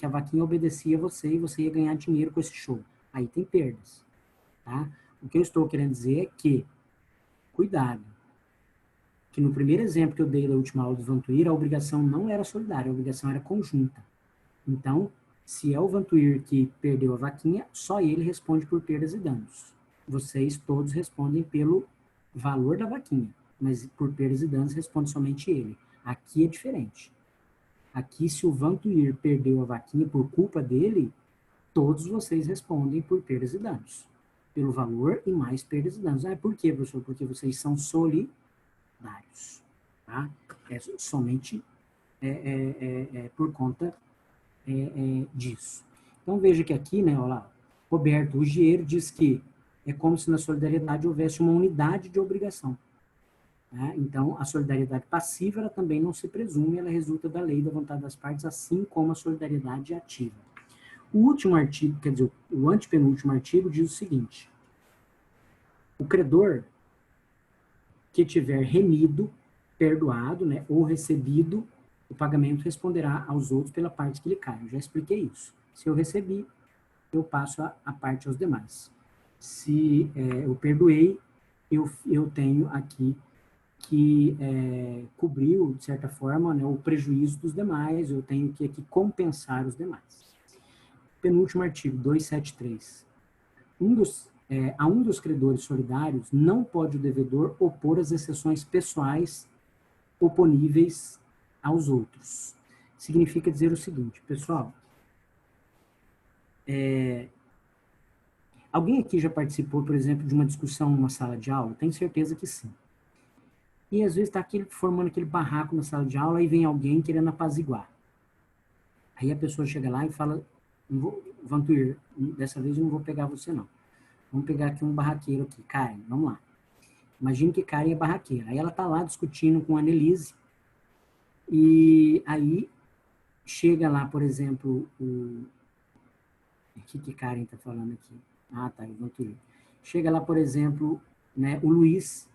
Speaker 1: a vaquinha obedecia a você e você ia ganhar dinheiro com esse show. Aí tem perdas, tá? O que eu estou querendo dizer é que, cuidado, que no primeiro exemplo que eu dei da última aula do Vantuir, a obrigação não era solidária, a obrigação era conjunta. Então, se é o Vantuir que perdeu a vaquinha, só ele responde por perdas e danos. Vocês todos respondem pelo valor da vaquinha, mas por perdas e danos responde somente ele. Aqui é diferente. Aqui, se o Vantuir perdeu a vaquinha por culpa dele, todos vocês respondem por perdas e danos. Pelo valor e mais perdas e danos. Ah, por quê, professor? Porque vocês são solidários. Tá? É somente por conta disso. Então, veja que aqui, né, olha lá, Roberto Ruggiero diz que é como se na solidariedade houvesse uma unidade de obrigação. Né? Então, a solidariedade passiva, ela também não se presume, ela resulta da lei da vontade das partes, assim como a solidariedade ativa. O último artigo, quer dizer, o antepenúltimo artigo diz o seguinte: o credor que tiver remido, perdoado, né, ou recebido, o pagamento responderá aos outros pela parte que lhe cai. Eu já expliquei isso. Se eu recebi, eu passo a parte aos demais. Se eu perdoei, eu tenho aqui que cobrir, de certa forma, né, o prejuízo dos demais, eu tenho que aqui compensar os demais. Penúltimo artigo, 273. A um dos credores solidários não pode o devedor opor as exceções pessoais oponíveis aos outros. Significa dizer o seguinte, pessoal, alguém aqui já participou, por exemplo, de uma discussão numa sala de aula? Tenho certeza que sim. E às vezes está formando aquele barraco na sala de aula e vem alguém querendo apaziguar. Aí a pessoa chega lá e fala, Vantuir, dessa vez eu não vou pegar você não. Vamos pegar aqui um barraqueiro aqui, Karen, vamos lá. Imagine que Karen é barraqueira. Aí ela está lá discutindo com a Annelise e aí chega lá, por exemplo, o que Karen está falando aqui? Ah, tá, eu vou tudo. Chega lá, por exemplo, né, o Luiz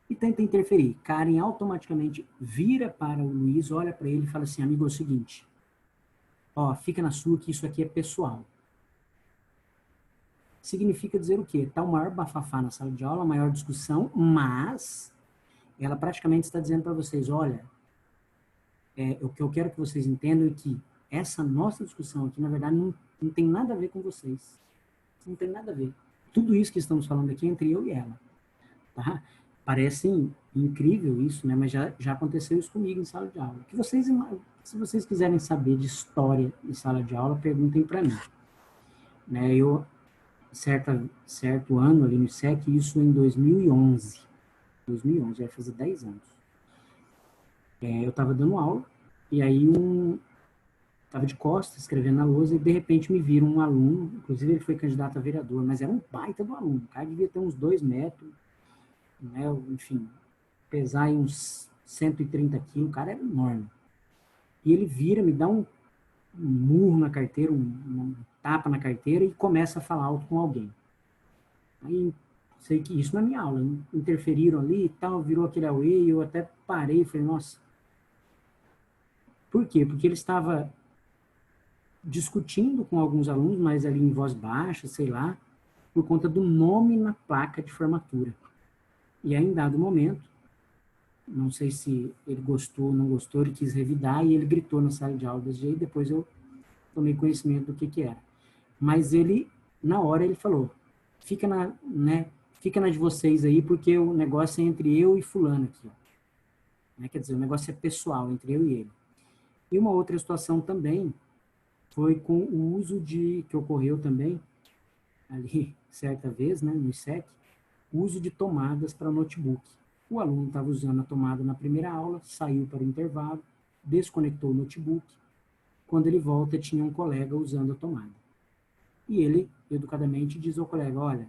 Speaker 1: e tenta interferir. Karen automaticamente vira para o Luiz, olha para ele e fala assim, amigo, é o seguinte, ó, fica na sua que isso aqui é pessoal. Significa dizer o quê? Está o maior bafafá na sala de aula, a maior discussão, mas ela praticamente está dizendo para vocês, olha, o que eu quero que vocês entendam é que essa nossa discussão aqui, na verdade, não tem nada a ver com vocês. Não tem nada a ver. Tudo isso que estamos falando aqui é entre eu e ela. Tá? Parece incrível isso, né? Mas já aconteceu isso comigo em sala de aula. Se vocês quiserem saber de história em sala de aula, perguntem para mim. Né? Eu, certo ano ali no ISEC, isso em 2011. 2011, vai fazer 10 anos. Eu estava dando aula, e aí estava de costas, escrevendo na lousa, e de repente me viram um aluno, inclusive ele foi candidato a vereador, mas era um baita do aluno, o cara devia ter uns 2 metros, né, enfim, pesar aí uns 130 quilos, o cara era enorme. E ele vira, me dá um murro na carteira, um tapa na carteira e começa a falar alto com alguém. Aí, sei que isso na minha aula, interferiram ali e tal, virou aquele away, eu até parei e falei, nossa. Por quê? Porque ele estava discutindo com alguns alunos, mas ali em voz baixa, sei lá, por conta do nome na placa de formatura. E aí, em dado momento, não sei se ele gostou ou não gostou, ele quis revidar e ele gritou na sala de aula desse jeito, depois eu tomei conhecimento do que era. Mas ele, na hora, ele falou, fica na de vocês aí, porque o negócio é entre eu e fulano aqui. Ó. Né? Quer dizer, o negócio é pessoal, entre eu e ele. E uma outra situação também foi com o uso que ocorreu também, ali, certa vez, né, no ISEC, o uso de tomadas para notebook. O aluno estava usando a tomada na primeira aula, saiu para o intervalo, desconectou o notebook. Quando ele volta, tinha um colega usando a tomada. E ele, educadamente, diz ao colega, olha,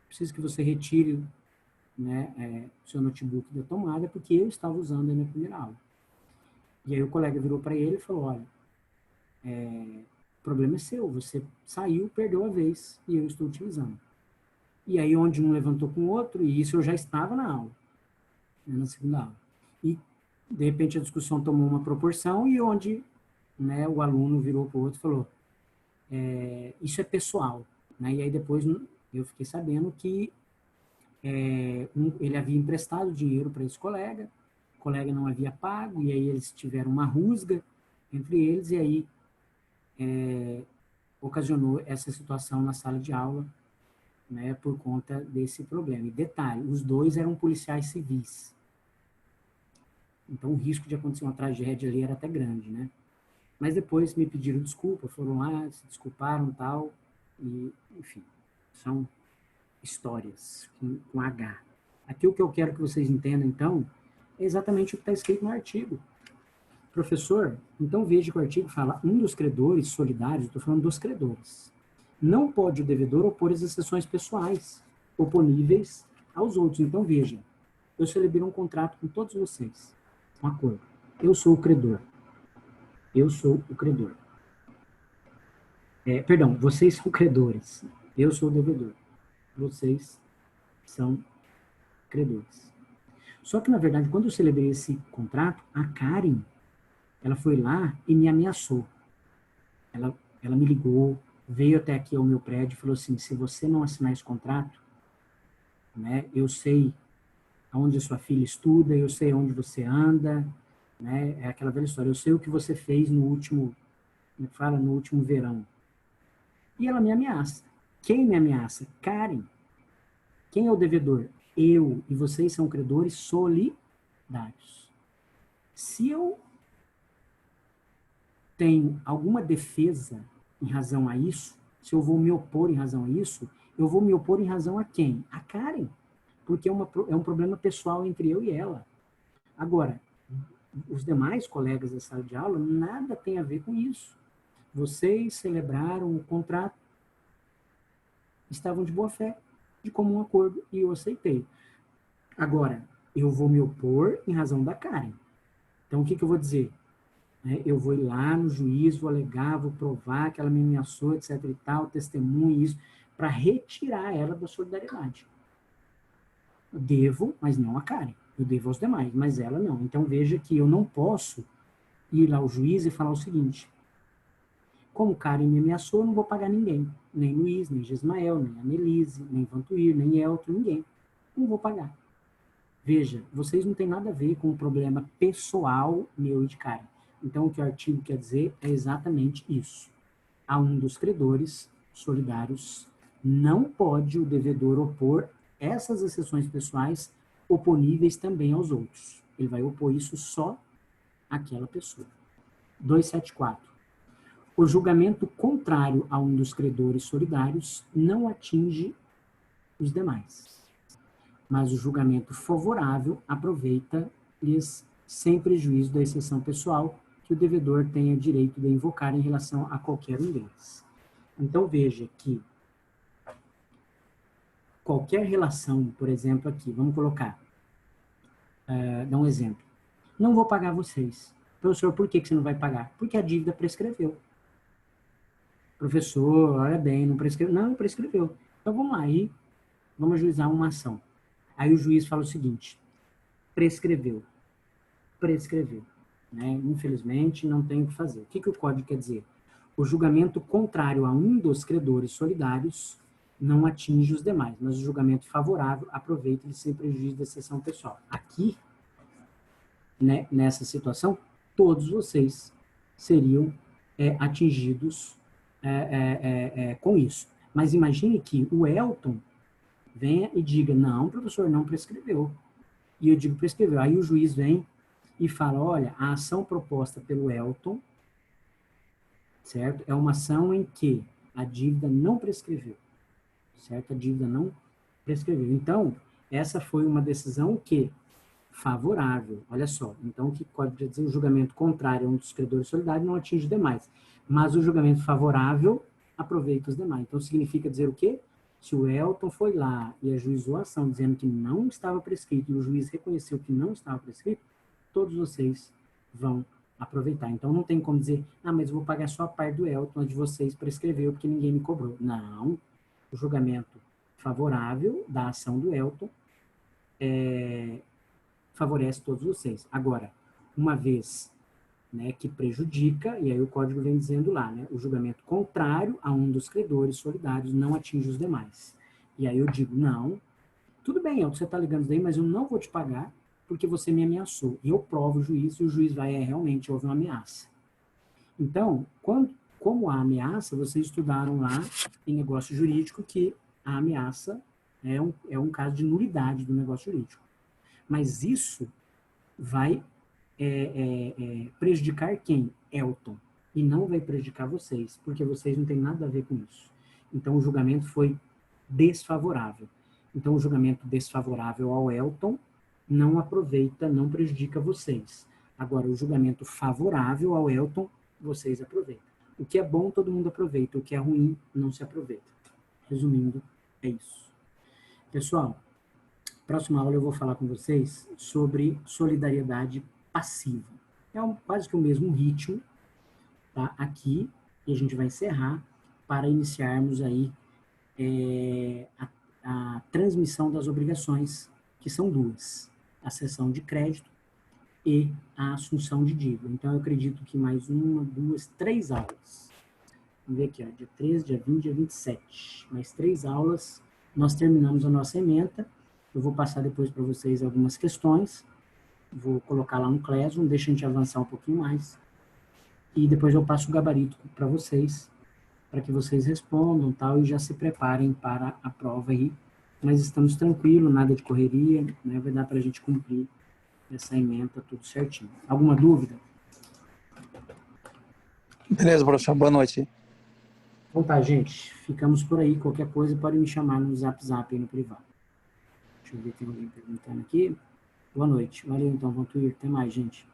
Speaker 1: preciso que você retire, né, o seu notebook da tomada, porque eu estava usando ele na primeira aula. E aí o colega virou para ele e falou, olha, o problema é seu, você saiu, perdeu a vez, e eu estou utilizando. E aí onde um levantou com o outro, e isso eu já estava na aula, né, na segunda aula. E, de repente, a discussão tomou uma proporção, e onde, né, o aluno virou para o outro e falou, isso é pessoal. Né? E aí depois eu fiquei sabendo que ele havia emprestado dinheiro para esse colega, o colega não havia pago, e aí eles tiveram uma rusga entre eles, e aí ocasionou essa situação na sala de aula, né, por conta desse problema. E detalhe, os dois eram policiais civis. Então o risco de acontecer uma tragédia ali era até grande, né? Mas depois me pediram desculpa, foram lá, se desculparam tal, e, enfim, são histórias com H. Aqui o que eu quero que vocês entendam, então, é exatamente o que está escrito no artigo. Professor, então veja que o artigo fala, um dos credores solidários, estou falando dos credores, não pode o devedor opor as exceções pessoais, oponíveis aos outros. Então veja, eu celebrei um contrato com todos vocês, um acordo. Eu sou o credor. Eu sou o credor. Perdão, vocês são credores. Eu sou o devedor. Vocês são credores. Só que, na verdade, quando eu celebrei esse contrato, a Karen, ela foi lá e me ameaçou. Ela me ligou, veio até aqui ao meu prédio e falou assim, se você não assinar esse contrato, né, eu sei aonde a sua filha estuda, eu sei onde você anda, né, é aquela velha história, eu sei o que você fez no último, como fala, no último verão. E ela me ameaça. Quem me ameaça? Karen. Quem é o devedor? Eu. E vocês são credores solidários. Se eu tenho alguma defesa em razão a isso, se eu vou me opor em razão a isso, eu vou me opor em razão a quem? A Karen. Porque é um problema pessoal entre eu e ela. Agora, os demais colegas da sala de aula, nada tem a ver com isso. Vocês celebraram o contrato, estavam de boa fé, de comum acordo, e eu aceitei. Agora, eu vou me opor em razão da Karen. Então, o que eu vou dizer? Eu vou ir lá no juiz, vou alegar, vou provar que ela me ameaçou, etc e tal, testemunho, isso, para retirar ela da solidariedade. Eu devo, mas não a Karen. Eu devo aos demais, mas ela não. Então, veja que eu não posso ir lá ao juiz e falar o seguinte, como Karen me ameaçou, eu não vou pagar ninguém. Nem Luiz, nem Gismael, nem Annelise, nem Vantuir, nem Elton, ninguém. Não vou pagar. Veja, vocês não têm nada a ver com o problema pessoal meu e de Karen. Então, o que o artigo quer dizer é exatamente isso. A um dos credores solidários não pode o devedor opor essas exceções pessoais oponíveis também aos outros. Ele vai opor isso só àquela pessoa. 274. O julgamento contrário a um dos credores solidários não atinge os demais. mas o julgamento favorável aproveita-lhes sem prejuízo da exceção pessoal que o devedor tenha direito de invocar em relação a qualquer um deles. Então, veja que qualquer relação, por exemplo, aqui, vamos colocar, dar um exemplo. Não vou pagar vocês. Professor, por que você não vai pagar? Porque a dívida prescreveu. Professor, olha bem, não prescreveu. Não, prescreveu. Então, vamos lá, aí vamos ajuizar uma ação. Aí o juiz fala o seguinte, prescreveu. Prescreveu. Né? Infelizmente, não tem o que fazer. O que o código quer dizer? O julgamento contrário a um dos credores solidários não atinge os demais, mas o julgamento favorável aproveita-lhe sem prejuízo da exceção pessoal. Aqui, né, nessa situação, todos vocês seriam atingidos com isso. Mas imagine que o Elton venha e diga, não, professor, não prescreveu. E eu digo, prescreveu. Aí o juiz vem e fala, olha, a ação proposta pelo Elton, certo? É uma ação em que a dívida não prescreveu, certo? A dívida não prescreveu. Então, essa foi uma decisão que favorável, olha só. Então, o que pode dizer? O julgamento contrário a um dos credores solidários não atinge os demais, mas o julgamento favorável aproveita os demais. Então, significa dizer o quê? Se o Elton foi lá e ajuizou a ação dizendo que não estava prescrito e o juiz reconheceu que não estava prescrito, todos vocês vão aproveitar. Então, não tem como dizer, mas eu vou pagar só a parte do Elton, a de vocês prescreveu porque ninguém me cobrou. Não. O julgamento favorável da ação do Elton favorece todos vocês. Agora, uma vez, né, que prejudica, e aí o código vem dizendo lá, né, o julgamento contrário a um dos credores solidários não atinge os demais. E aí eu digo, não, tudo bem, Elton, você está ligando daí, mas eu não vou te pagar porque você me ameaçou. E eu provo o juiz, e o juiz vai, realmente houve uma ameaça. Então, como há ameaça, vocês estudaram lá em negócio jurídico que a ameaça é um caso de nulidade do negócio jurídico. Mas isso vai prejudicar quem? Elton. E não vai prejudicar vocês, porque vocês não têm nada a ver com isso. Então, o julgamento foi desfavorável. Então, o julgamento desfavorável ao Elton não aproveita, não prejudica vocês. Agora, o julgamento favorável ao Elton, vocês aproveitam. O que é bom, todo mundo aproveita. O que é ruim, não se aproveita. Resumindo, é isso. Pessoal, próxima aula eu vou falar com vocês sobre solidariedade passiva. É quase que o mesmo ritmo, tá? Aqui, e a gente vai encerrar para iniciarmos aí a transmissão das obrigações, que são duas, a cessão de crédito e a assunção de dívida. Então, eu acredito que mais 1, 2, 3 aulas. Vamos ver aqui, ó, dia 13, dia 20, dia 27. Mais 3 aulas, nós terminamos a nossa ementa. Eu vou passar depois para vocês algumas questões. Vou colocar lá no Classroom, deixa a gente avançar um pouquinho mais. E depois eu passo o gabarito para vocês, para que vocês respondam tal, e já se preparem para a prova aí. Mas estamos tranquilos, nada de correria, né? Vai dar para a gente cumprir essa ementa tudo certinho. Alguma dúvida?
Speaker 2: Beleza, professor. Boa noite.
Speaker 1: Então tá, gente. Ficamos por aí. Qualquer coisa pode me chamar no Zap aí no privado. Deixa eu ver, tem alguém perguntando aqui. Boa noite. Valeu então, Vantuir. Até mais, gente.